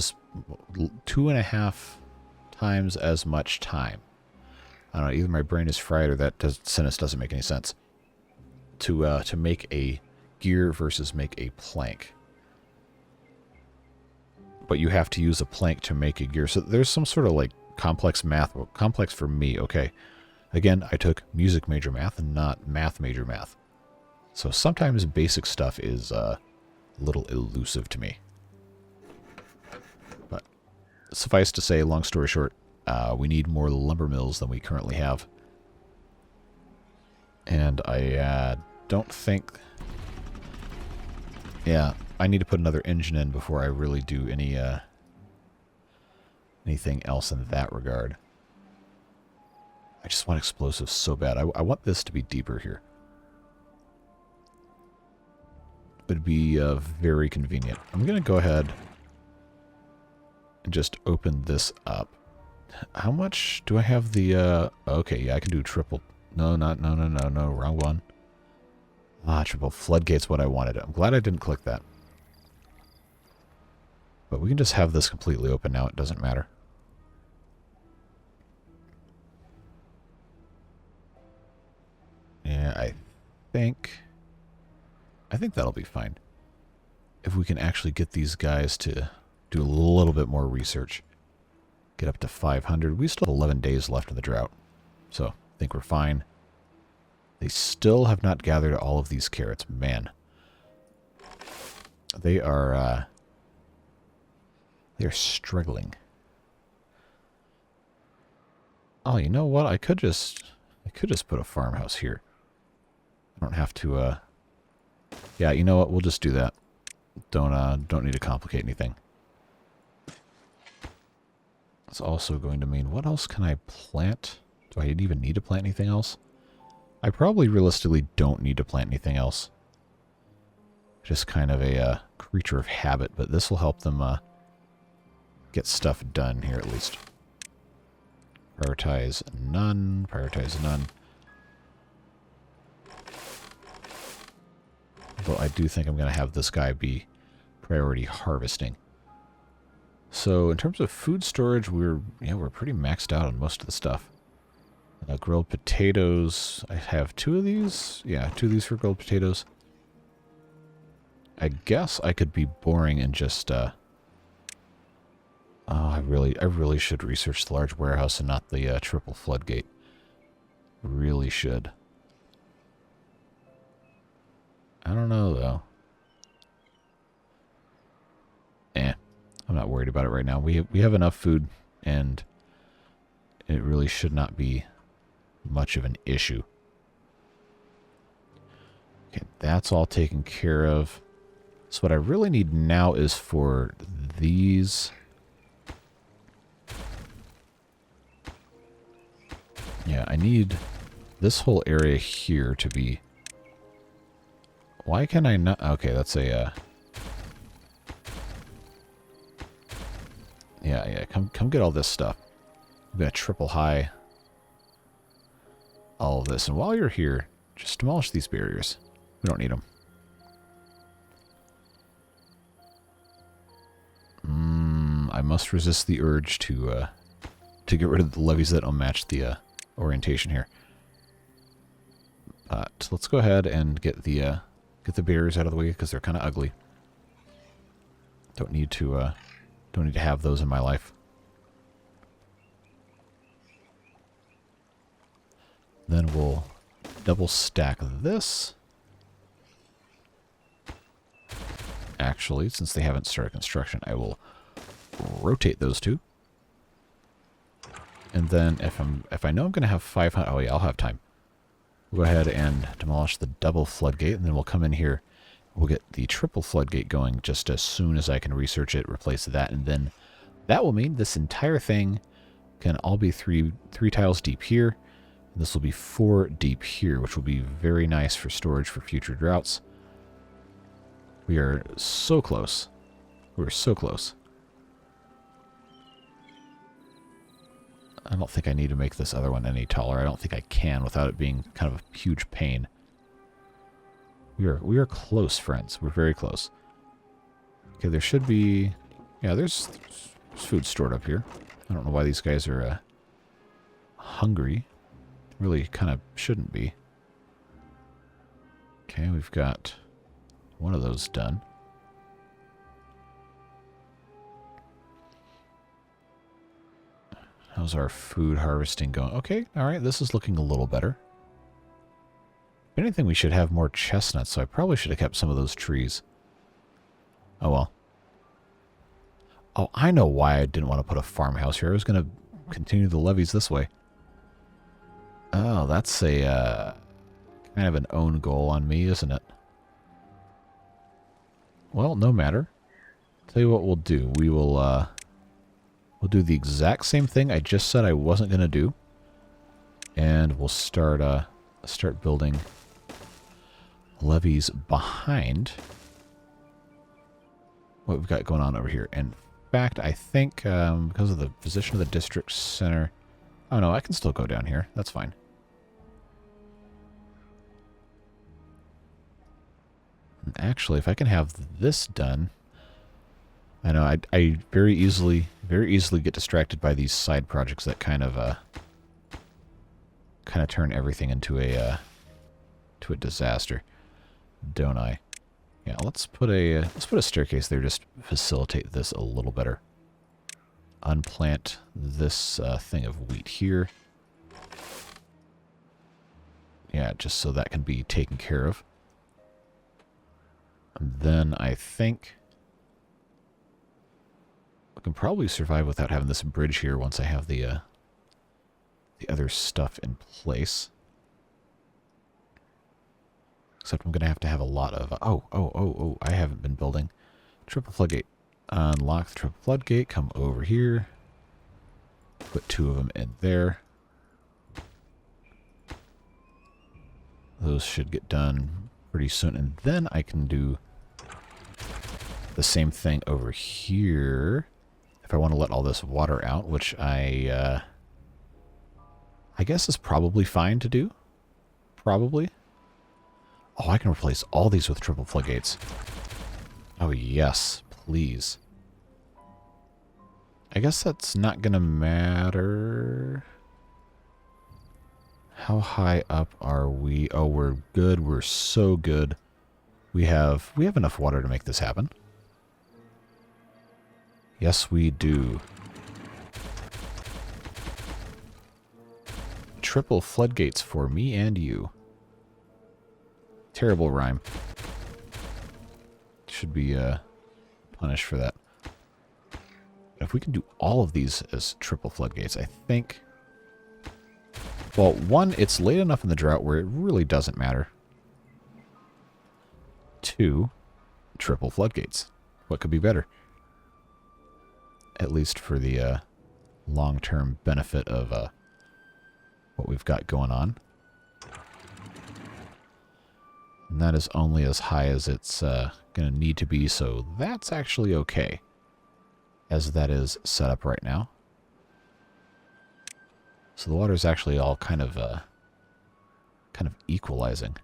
as much time. I don't know, either my brain is fried or that sentence doesn't make any sense. To make a gear versus make a plank. But you have to use a plank to make a gear. So there's some sort of like complex math. Well, complex for me, okay. Again, I took music major math and not math major math. So sometimes basic stuff is a little elusive to me. But suffice to say, long story short, we need more lumber mills than we currently have. And I don't think... Yeah, I need to put another engine in before I really do any anything else in that regard. I just want explosives so bad. I want this to be deeper here. It would be very convenient. I'm going to go ahead and just open this up. How much do I have the... okay, yeah, I can do triple... No, wrong one. Triple Floodgate's what I wanted. I'm glad I didn't click that. But we can just have this completely open now. It doesn't matter. Yeah, I think that'll be fine. If we can actually get these guys to do a little bit more research. Get up to 500. We still have 11 days left in the drought. So, I think we're fine. They still have not gathered all of these carrots. Man. They are struggling. Oh, you know what? I could just put a farmhouse here. I don't have to yeah, you know what? We'll just do that. Don't need to complicate anything. It's also going to mean, what else can I plant? Do I even need to plant anything else? I probably realistically don't need to plant anything else. Just kind of a creature of habit, but this will help them get stuff done here at least. Prioritize none. Prioritize none. Although I do think I'm going to have this guy be priority harvesting. So in terms of food storage, we're pretty maxed out on most of the stuff. Grilled potatoes. I have 2 of these. Yeah, 2 of these for grilled potatoes. I guess I could be boring and just I really should research the large warehouse and not the triple floodgate. Really should. I don't know, though. I'm not worried about it right now. We have enough food, and it really should not be much of an issue. Okay, that's all taken care of. So what I really need now is for these... Yeah, I need this whole area here to be... Why can I not... Okay, that's a... Yeah, come get all this stuff. I'm going to triple high all of this. And while you're here, just demolish these barriers. We don't need them. I must resist the urge to get rid of the levees that don't match the orientation here. So let's go ahead and get the barriers out of the way because they're kind of ugly. Don't need to have those in my life. Then we'll double stack this. Actually, since they haven't started construction, I will rotate those 2. And then if I know I'm going to have 500... Oh, yeah, I'll have time. We'll go ahead and demolish the double floodgate, and then we'll come in here. We'll get the triple floodgate going just as soon as I can research it, replace that, and then that will mean this entire thing can all be three tiles deep here. And this will be 4 deep here, which will be very nice for storage for future droughts. We are so close. We're so close. I don't think I need to make this other one any taller. I don't think I can without it being kind of a huge pain. We are close, friends. We're very close. Okay, there should be... Yeah, there's food stored up here. I don't know why these guys are hungry. Really kind of shouldn't be. Okay, we've got one of those done. How's our food harvesting going? Okay, alright, this is looking a little better. If anything, we should have more chestnuts, so I probably should have kept some of those trees. Oh well. Oh, I know why I didn't want to put a farmhouse here. I was going to continue the levees this way. Oh, that's a kind of an own goal on me, isn't it? Well, no matter. Tell you what we'll do. We will we'll do the exact same thing I just said I wasn't going to do. And we'll start building levees behind what we've got going on over here. In fact, I think because of the position of the district center... Oh no, I can still go down here. That's fine. And actually, if I can have this done... I know I very easily get distracted by these side projects that kind of turn everything into a disaster, don't I? Yeah, let's put a staircase there, just facilitate this a little better. Unplant this thing of wheat here. Yeah, just so that can be taken care of. And then I think we can probably survive without having this bridge here once I have the other stuff in place. Except I'm going to have a lot of... Oh, I haven't been building. Triple floodgate. Unlock the triple floodgate. Come over here. Put 2 of them in there. Those should get done pretty soon. And then I can do the same thing over here. If I want to let all this water out, which I guess is probably fine to do. Probably. Oh, I can replace all these with triple floodgates. Oh, yes. Please. I guess that's not going to matter. How high up are we? Oh, we're good. We're so good. We have enough water to make this happen. Yes, we do. Triple floodgates for me and you. Terrible rhyme. Should be punished for that. If we can do all of these as triple floodgates, I think... Well, one, it's late enough in the drought where it really doesn't matter. 2, triple floodgates. What could be better? At least for the long-term benefit of what we've got going on. And that is only as high as it's going to need to be, so that's actually okay. As that is set up right now. So the water is actually all kind of equalizing.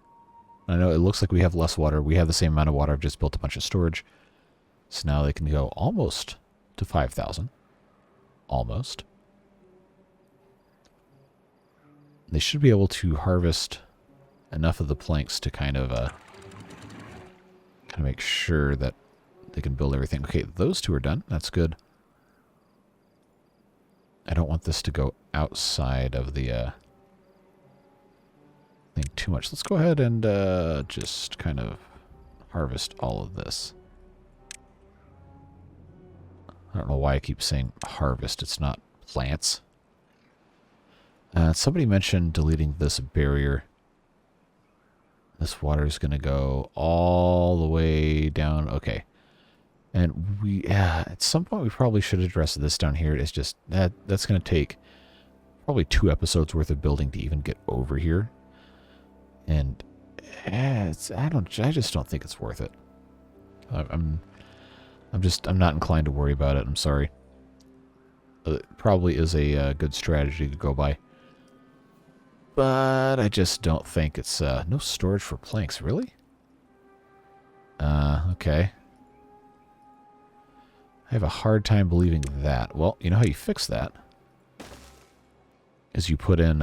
I know it looks like we have less water. We have the same amount of water. I've just built a bunch of storage. So now they can go almost to 5,000. Almost. They should be able to harvest enough of the planks to kind of make sure that they can build everything. Okay, those 2 are done. That's good. I don't want this to go outside of the thing too much. Let's go ahead and just kind of harvest all of this. I don't know why I keep saying harvest. It's not plants. Somebody mentioned deleting this barrier. This water is going to go all the way down. Okay. And we, at some point, we probably should address this down here. It's just, that's going to take probably 2 episodes worth of building to even get over here. And I just don't think it's worth it. I'm not inclined to worry about it. I'm sorry. It probably is a good strategy to go by. But I just don't think it's, no storage for planks, really? Okay. I have a hard time believing that. Well, you know how you fix that? Is you put in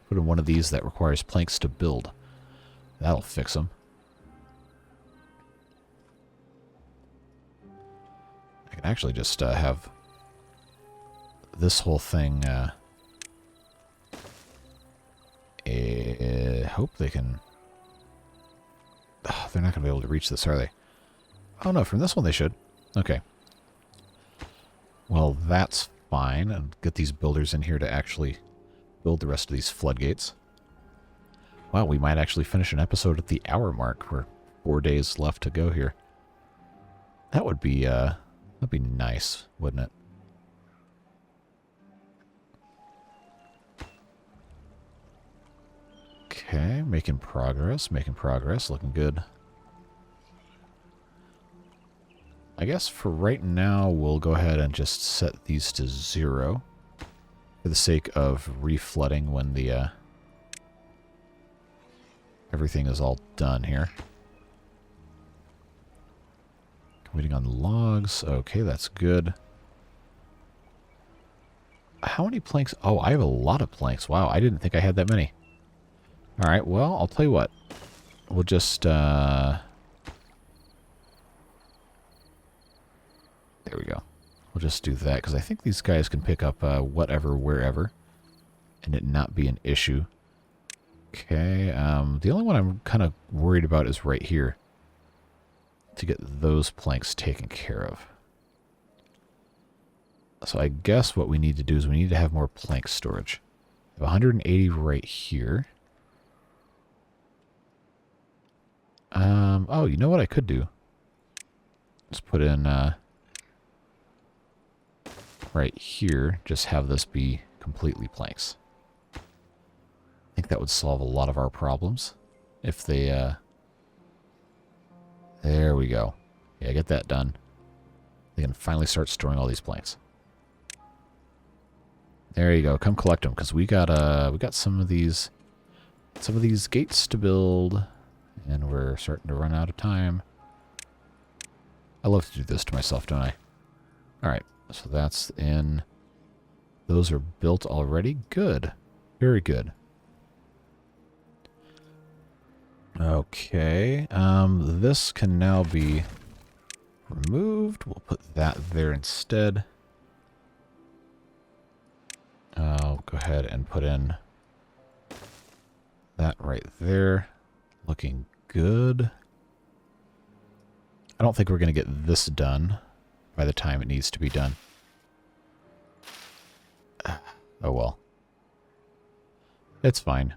one of these that requires planks to build. That'll fix them. I can actually just have this whole thing I hope they can... Oh, they're not going to be able to reach this, are they? Oh no, from this one they should. Okay. Well, that's fine. And get these builders in here to actually build the rest of these floodgates. Wow, we might actually finish an episode at the hour mark. We're 4 days left to go here. That would be, that'd be nice, wouldn't it? Okay, making progress, looking good. I guess for right now, we'll go ahead and just set these to 0 for the sake of reflooding when the, everything is all done here. Waiting on the logs. Okay, that's good. How many planks? Oh, I have a lot of planks. Wow, I didn't think I had that many. Alright, well, I'll tell you what. We'll just, there we go. We'll just do that, because I think these guys can pick up whatever, wherever, and it not be an issue. Okay, the only one I'm kind of worried about is right here, to get those planks taken care of. So I guess what we need to do is we need to have more plank storage. I have 180 right here. Oh, you know what I could do? Let's put in, right here, just have this be completely planks. I think that would solve a lot of our problems. If they, there we go. Yeah, get that done. They can finally start storing all these planks. There you go. Come collect them, because we got some of these gates to build. And we're starting to run out of time. I love to do this to myself, don't I? Alright, so that's in. Those are built already. Good. Very good. Okay. This can now be removed. We'll put that there instead. I'll go ahead and put in that right there. Looking good. I don't think we're going to get this done by the time it needs to be done. Oh well. It's fine.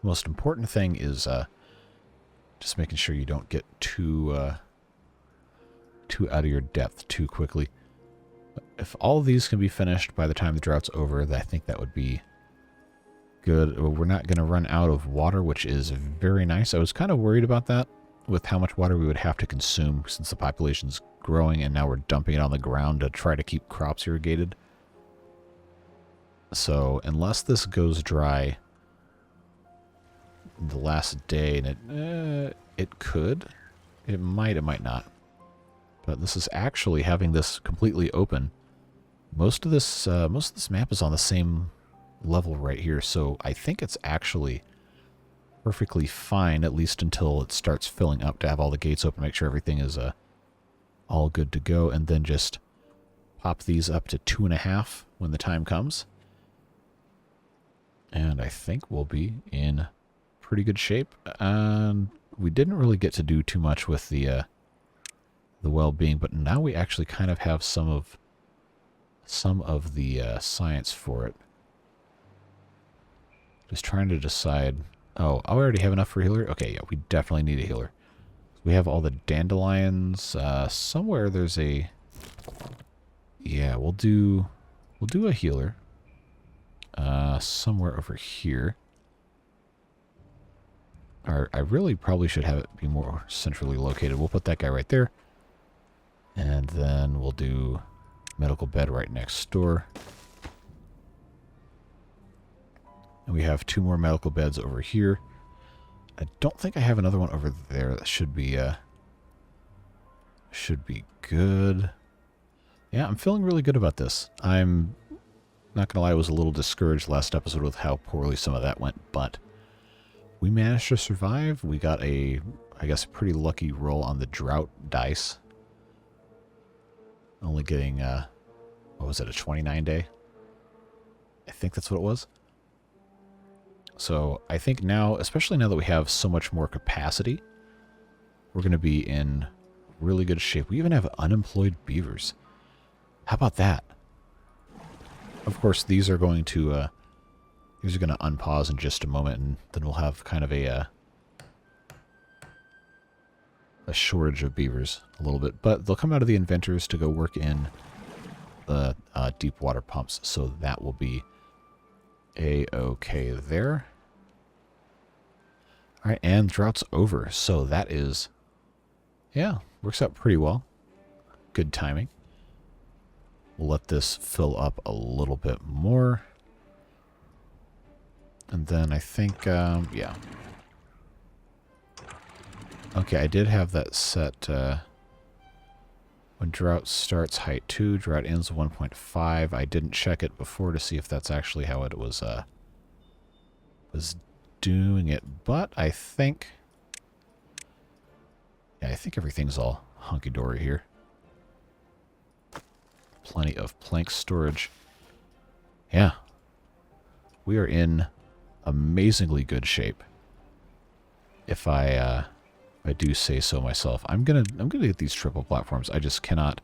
The most important thing is just making sure you don't get too out of your depth too quickly. If all of these can be finished by the time the drought's over, I think that would be good. We're not going to run out of water, which is very nice. I was kind of worried about that with how much water we would have to consume since the population's growing and now we're dumping it on the ground to try to keep crops irrigated. So unless this goes dry the last day, and it could, it might not. But this is actually having this completely open. Most of this map is on the same level right here, so I think it's actually perfectly fine, at least until it starts filling up, to have all the gates open, make sure everything is all good to go, and then just pop these up to 2.5 when the time comes. And I think we'll be in pretty good shape. We didn't really get to do too much with the well-being, but now we actually kind of have some of the science for it. Just trying to decide. Oh, I already have enough for a healer? Okay, yeah, we definitely need a healer. We have all the dandelions. Somewhere there's a... Yeah, we'll do a healer. Somewhere over here. Or I really probably should have it be more centrally located. We'll put that guy right there. And then we'll do medical bed right next door. And we have 2 more medical beds over here. I don't think I have another one over there. That should be good. Yeah, I'm feeling really good about this. I'm not gonna lie, I was a little discouraged last episode with how poorly some of that went, but we managed to survive. We got I guess, a pretty lucky roll on the drought dice. Only getting, what was it, a 29 day? I think that's what it was. So I think now, especially now that we have so much more capacity, we're going to be in really good shape. We even have unemployed beavers. How about that? Of course, these are going to unpause in just a moment, and then we'll have kind of a shortage of beavers a little bit. But they'll come out of the inventors to go work in the deep water pumps, so that will be a-okay there. All right, and drought's over, so that is, yeah, works out pretty well. Good timing. We'll let this fill up a little bit more. And then I think, yeah. Okay, I did have that set, when drought starts, height 2, drought ends 1.5. I didn't check it before to see if that's actually how it was doing it, but I think, yeah, I think everything's all hunky-dory here. Plenty of plank storage. Yeah. We are in amazingly good shape. If I do say so myself. I'm gonna get these triple platforms. I just cannot.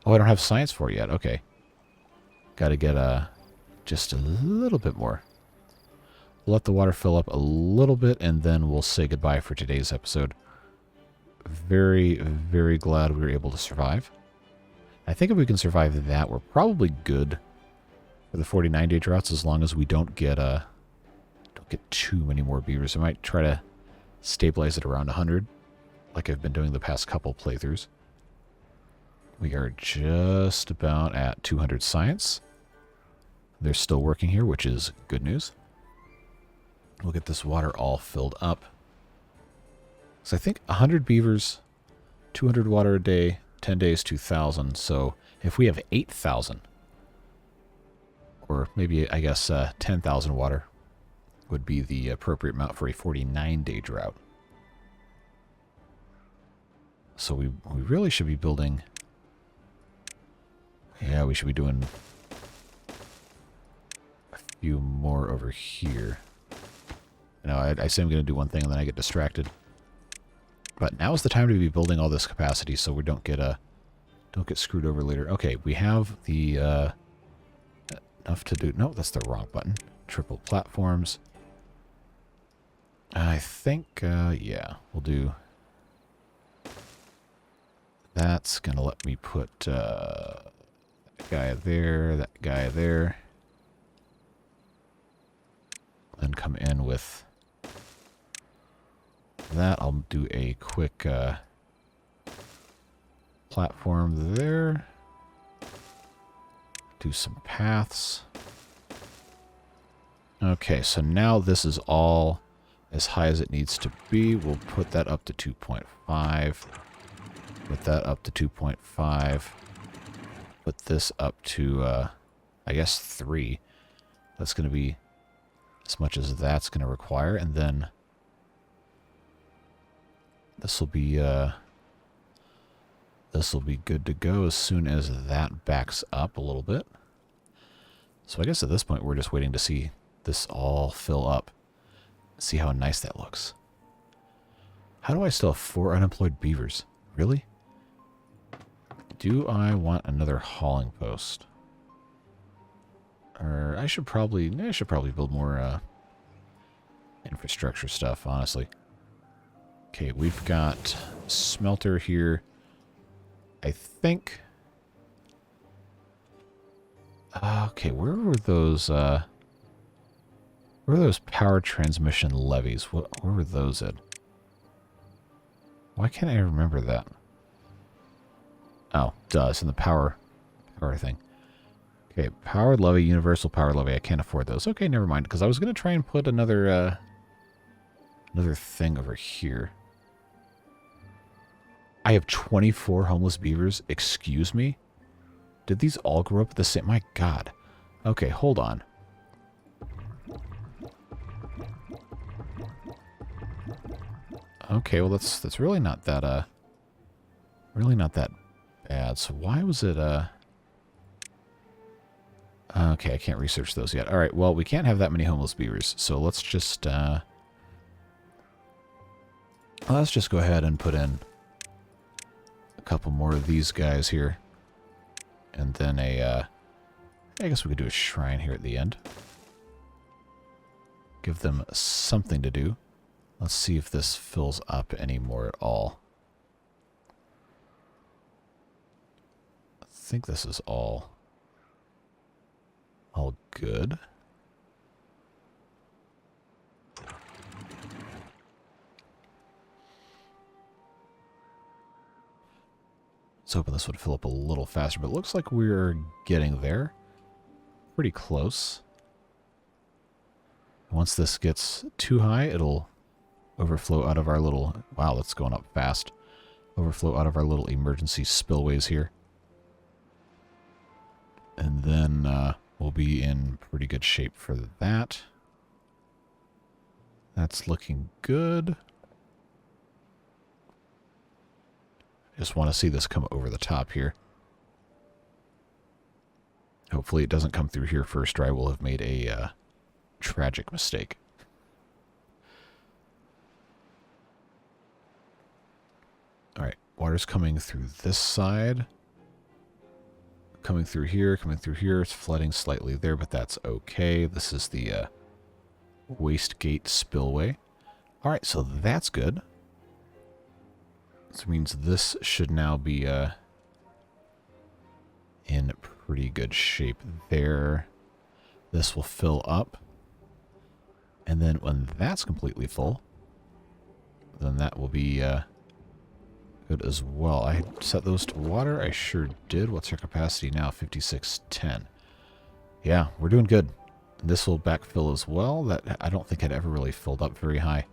Oh, I don't have science for it yet. Okay. Gotta get just a little bit more. We'll let the water fill up a little bit, and then we'll say goodbye for today's episode. Very, very glad we were able to survive. I think if we can survive that, we're probably good for the 49-day droughts, as long as we don't get too many more beavers. I might try to stabilize it around 100, like I've been doing the past couple playthroughs. We are just about at 200 science. They're still working here, which is good news. We'll get this water all filled up. So I think 100 beavers, 200 water a day, 10 days, 2,000. So if we have 8,000, or maybe, I guess, 10,000 water would be the appropriate amount for a 49-day drought. So we really should be building... Yeah, we should be doing a few more over here. You know, I say I'm going to do one thing and then I get distracted. But now is the time to be building all this capacity so we don't get screwed over later. Okay, we have the enough to do... No, that's the wrong button. Triple platforms. I think, yeah, we'll do... That's going to let me put that guy there, that guy there. Then come in with that. I'll do a quick platform there. Do some paths. Okay, so now this is all as high as it needs to be. We'll put that up to 2.5. Put that up to 2.5. Put this up to, I guess, 3. That's going to be as much as that's going to require. And then this will be good to go as soon as that backs up a little bit. So I guess at this point we're just waiting to see this all fill up. See how nice that looks. How do I still have 4 unemployed beavers? Really? Do I want another hauling post? Or I should probably build more infrastructure stuff, honestly. Okay, we've got smelter here. I think... okay, where were those power transmission levies? Where were those at? Why can't I remember that? Oh, duh, it's in the power thing. Okay, powered levy, universal power levy. I can't afford those. Okay, never mind, because I was going to try and put another thing over here. I have 24 homeless beavers. Excuse me? Did these all grow up at the same... My God. Okay, hold on. Okay, well that's really not that bad. So why was it Okay, I can't research those yet. All right, well, we can't have that many homeless beavers, so let's just go ahead and put in a couple more of these guys here. And then I guess we could do a shrine here at the end. Give them something to do. Let's see if this fills up anymore at all. I think this is all good. I was hoping this would fill up a little faster, but it looks like we're getting there. Pretty close. Once this gets too high, it'll overflow out of our little... Wow, that's going up fast. Overflow out of our little emergency spillways here. And then we'll be in pretty good shape for that. That's looking good. Just want to see this come over the top here. Hopefully it doesn't come through here first, or I will have made a tragic mistake. Alright, water's coming through this side. Coming through here, coming through here. It's flooding slightly there, but that's okay. This is the waste gate spillway. Alright, so that's good. This means this should now be in pretty good shape there. This will fill up. And then when that's completely full, then that will be good as well. I set those to water. I sure did. What's our capacity now? 5610. Yeah, we're doing good. This will backfill as well. That I don't think I'd ever really filled up very high.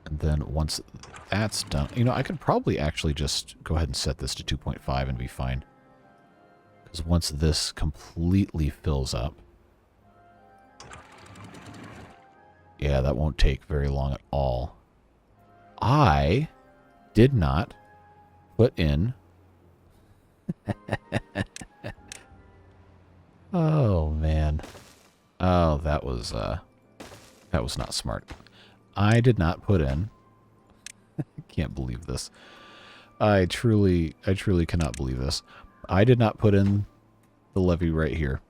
And then once that's done, you know, I could probably actually just go ahead and set this to 2.5 and be fine. Because once this completely fills up, yeah, that won't take very long at all. I did not put in... Oh, man. Oh, that was not smart. I did not put in... I can't believe this. I truly cannot believe this. I did not put in the levee right here.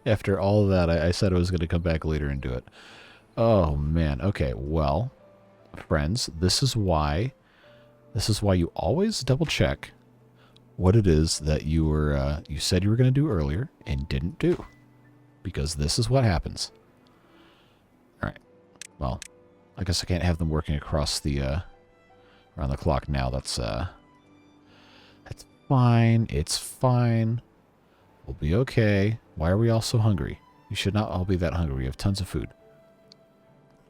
After all of that, I said I was going to come back later and do it. Oh, man. Okay, well, friends, this is why you always double check what it is that you said you were going to do earlier and didn't do. Because this is what happens. All right. Well, I guess I can't have them working across the around the clock now. That's fine. It's fine. We'll be okay. Why are we all so hungry? You should not all be that hungry. We have tons of food.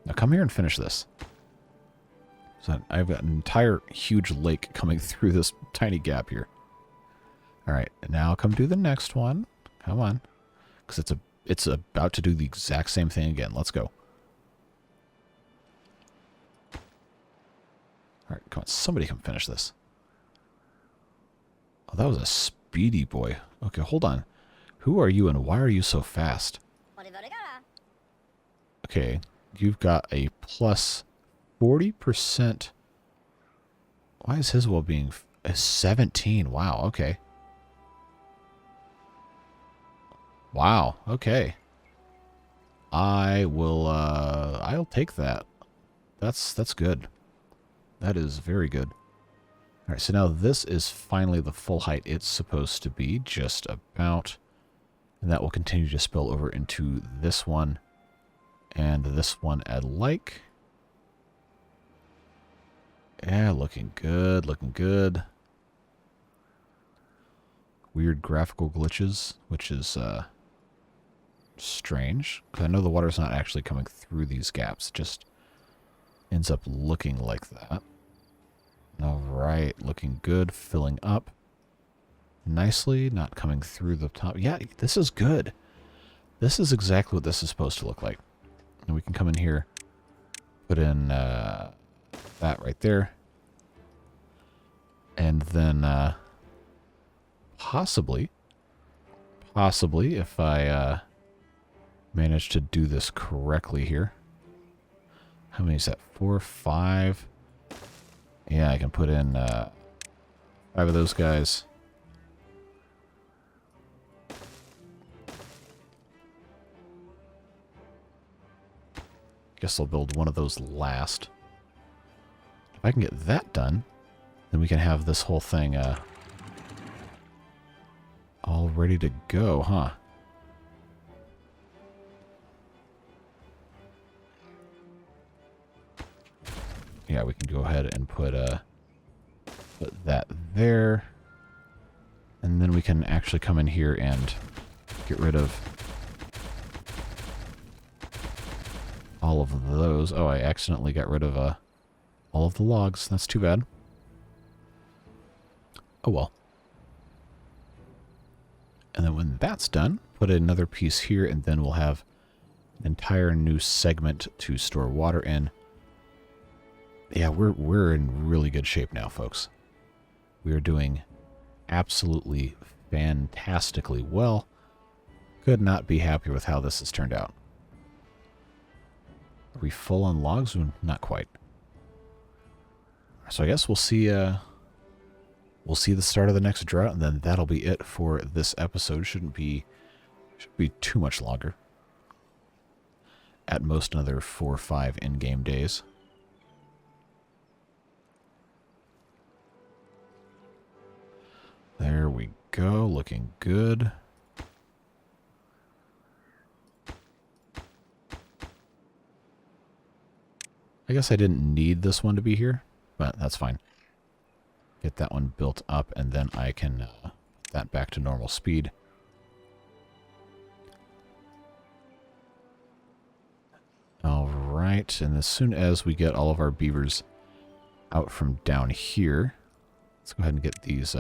Now come here and finish this. So I've got an entire huge lake coming through this tiny gap here. All right, now come do the next one. Come on, because it's about to do the exact same thing again. Let's go. All right, come on, somebody come finish this. Oh, that was a speedy boy. Okay, hold on. Who are you and why are you so fast? Okay, you've got a plus 40%. Why is his well-being 17? Wow, okay. Wow, okay. I'll take that. That's good. That is very good. All right, so now this is finally the full height it's supposed to be, just about. And that will continue to spill over into this one and this one alike. Yeah, looking good, looking good. Weird graphical glitches, which is strange. Because I know the water's not actually coming through these gaps. It just ends up looking like that. All right, looking good, filling up nicely, not coming through the top. Yeah, this is good. This is exactly what this is supposed to look like. And we can come in here, put in that right there. And then possibly, if I manage to do this correctly here. How many is that? 4, 5. Yeah, I can put in 5 of those guys. Guess I'll build one of those last. If I can get that done, then we can have this whole thing all ready to go, huh? Yeah, we can go ahead and put that there. And then we can actually come in here and get rid of all of those. Oh, I accidentally got rid of all of the logs. That's too bad. Oh well. And then when that's done, put another piece here, and then we'll have an entire new segment to store water in. Yeah, we're in really good shape now, folks. We are doing absolutely fantastically well. Could not be happier with how this has turned out. Are we full on logs? Not quite. So I guess we'll see the start of the next drought, and then that'll be it for this episode. Should be too much longer. At most another 4 or 5 in-game days. There we go, looking good. I guess I didn't need this one to be here, but that's fine. Get that one built up, and then I can put that back to normal speed. Alright, and as soon as we get all of our beavers out from down here, let's go ahead and get these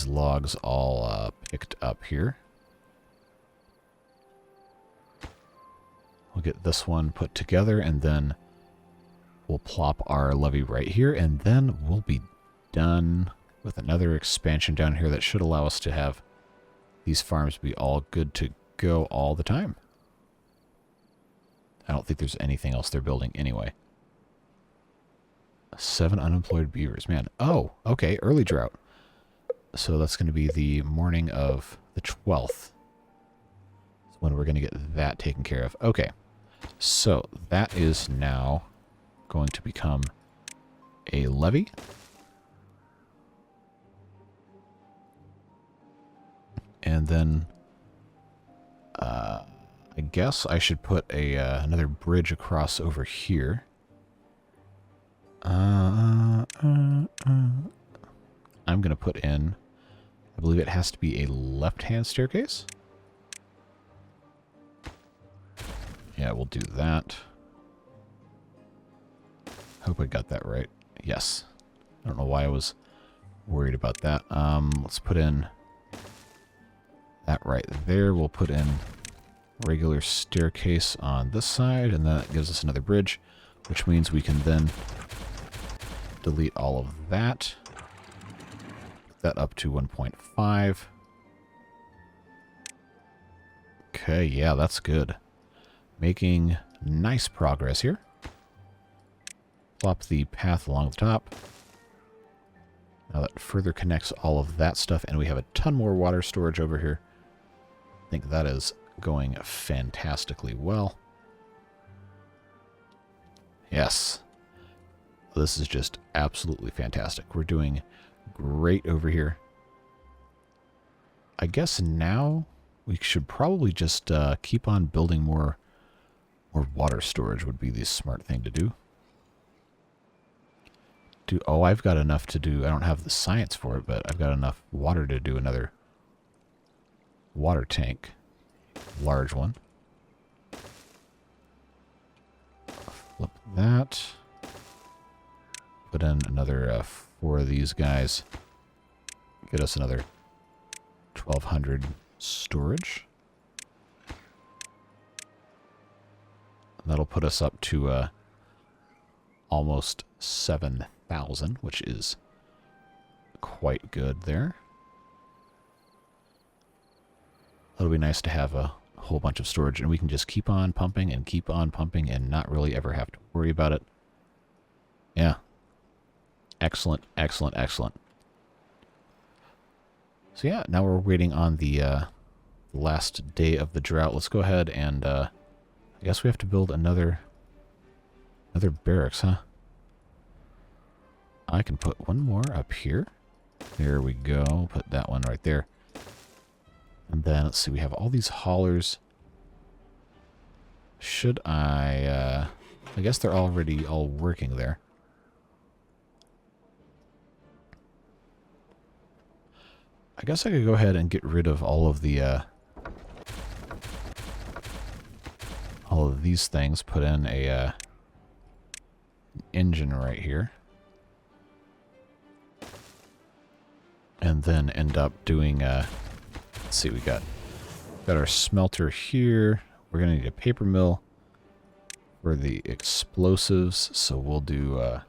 logs all picked up here. We'll get this one put together, and then we'll plop our levee right here, and then we'll be done with another expansion down here that should allow us to have these farms be all good to go all the time. I don't think there's anything else they're building anyway. 7 unemployed beavers, man. Oh, okay, early drought. So that's going to be the morning of the 12th. That's when we're going to get that taken care of. Okay, so that is now going to become a levee. And then I guess I should put another bridge across over here. I'm going to put in, I believe it has to be a left-hand staircase. Yeah, we'll do that. Hope I got that right. Yes. I don't know why I was worried about that. Let's put in that right there. We'll put in regular staircase on this side, and that gives us another bridge, which means we can then delete all of that. Put that up to 1.5. Okay, yeah, that's good. Making nice progress here. Plop the path along the top. Now that further connects all of that stuff, and we have a ton more water storage over here. I think that is going fantastically well. Yes. This is just absolutely fantastic. We're doing great over here. I guess now we should probably just keep on building more water storage would be the smart thing to do. Oh, I've got enough to do. I don't have the science for it, but I've got enough water to do another water tank. Large one. Flip that. Put in another 4 of these guys. Get us another 1,200 storage. That'll put us up to almost 7,000, which is quite good there. It'll be nice to have a whole bunch of storage, and we can just keep on pumping and not really ever have to worry about it. Yeah. Excellent, excellent, excellent. So yeah, now we're waiting on the last day of the drought. Let's go ahead and I guess we have to build another barracks, huh? I can put one more up here. There we go. Put that one right there. And then, let's see, we have all these haulers. Should I guess they're already all working there. I guess I could go ahead and get rid of all of these things, put in an engine right here. And then end up doing, let's see, we got our smelter here. We're going to need a paper mill for the explosives, so we'll do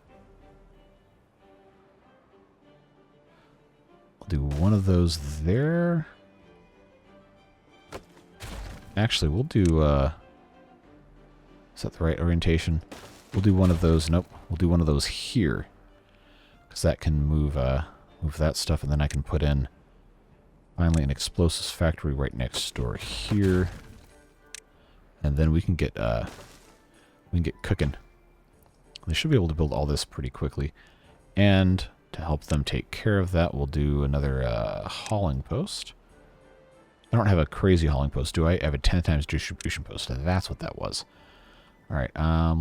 one of those there. Actually, we'll do, is that the right orientation? We'll do one of those, nope, we'll do one of those here. Because that can move that stuff, and then I can put in, finally, an explosives factory right next door here. And then we can get cooking. They should be able to build all this pretty quickly. And to help them take care of that, we'll do another hauling post. I don't have a crazy hauling post, do I? I have a 10 times distribution post. That's what that was. All right,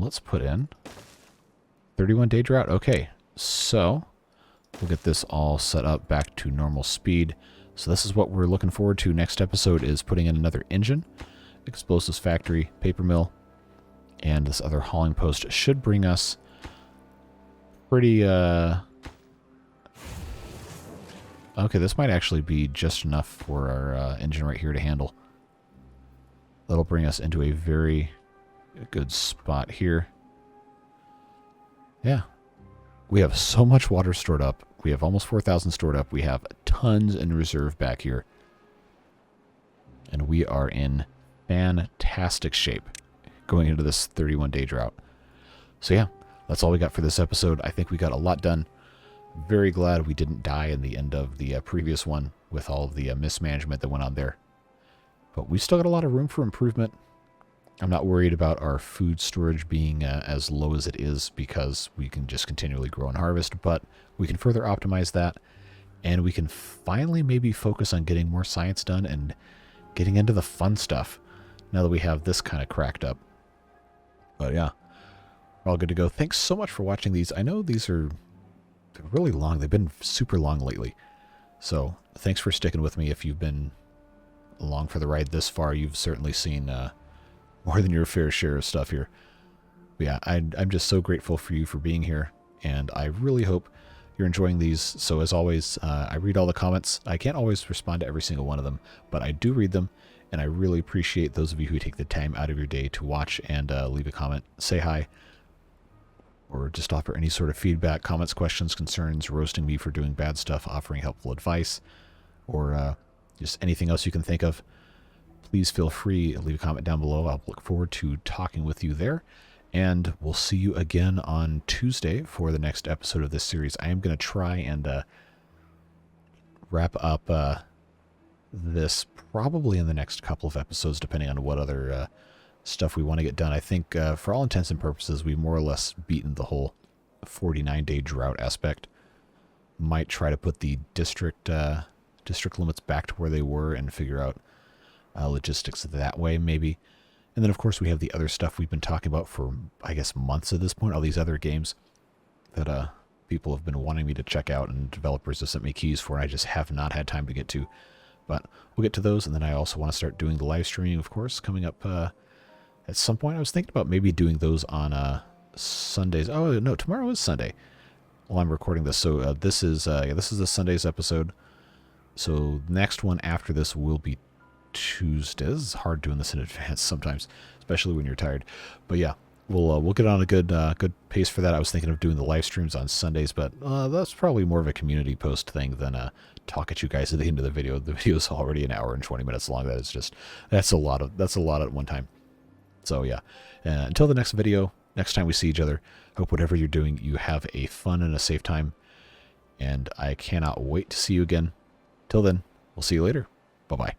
let's put in 31-day drought. Okay, so we'll get this all set up back to normal speed. So this is what we're looking forward to. Next episode is putting in another engine, explosives factory, paper mill, and this other hauling post should bring us pretty... Okay, this might actually be just enough for our engine right here to handle. That'll bring us into a very good spot here. Yeah. We have so much water stored up. We have almost 4,000 stored up. We have tons in reserve back here. And we are in fantastic shape going into this 31-day drought. So yeah, that's all we got for this episode. I think we got a lot done. Very glad we didn't die in the end of the previous one with all of the mismanagement that went on there. But we still got a lot of room for improvement. I'm not worried about our food storage being as low as it is because we can just continually grow and harvest, but we can further optimize that, and we can finally maybe focus on getting more science done and getting into the fun stuff now that we have this kind of cracked up. But yeah, we're all good to go. Thanks so much for watching these. I know these are really long. They've been super long lately. So thanks for sticking with me. If you've been along for the ride this far, you've certainly seen more than your fair share of stuff here. But yeah, I'm just so grateful for you for being here, and I really hope you're enjoying these. So as always, I read all the comments. I can't always respond to every single one of them, but I do read them, and I really appreciate those of you who take the time out of your day to watch and leave a comment, say hi, or just offer any sort of feedback, comments, questions, concerns, roasting me for doing bad stuff, offering helpful advice, or just anything else you can think of. Please feel free to leave a comment down below. I'll look forward to talking with you there. And we'll see you again on Tuesday for the next episode of this series. I am going to try and wrap up this probably in the next couple of episodes, depending on what other stuff we want to get done. I think for all intents and purposes, we've more or less beaten the whole 49-day drought aspect. Might try to put the district limits back to where they were and figure out logistics that way, maybe. And then, of course, we have the other stuff we've been talking about for, I guess, months at this point. All these other games that people have been wanting me to check out and developers have sent me keys for, and I just have not had time to get to. But we'll get to those, and then I also want to start doing the live streaming, of course, coming up at some point. I was thinking about maybe doing those on Sundays. Oh, no, tomorrow is Sunday while I'm recording this. So this is the Sunday's episode. So next one after this will be Tuesday. This is hard doing this in advance sometimes, especially when you're tired. But yeah, we'll get on a good pace for that. I was thinking of doing the live streams on Sundays, but that's probably more of a community post thing than talk at you guys at the end of the video. The video is already an hour and 20 minutes long. That's a lot at one time. So yeah, until the next video, next time we see each other, hope whatever you're doing, you have a fun and a safe time. And I cannot wait to see you again. Till then, we'll see you later. Bye-bye.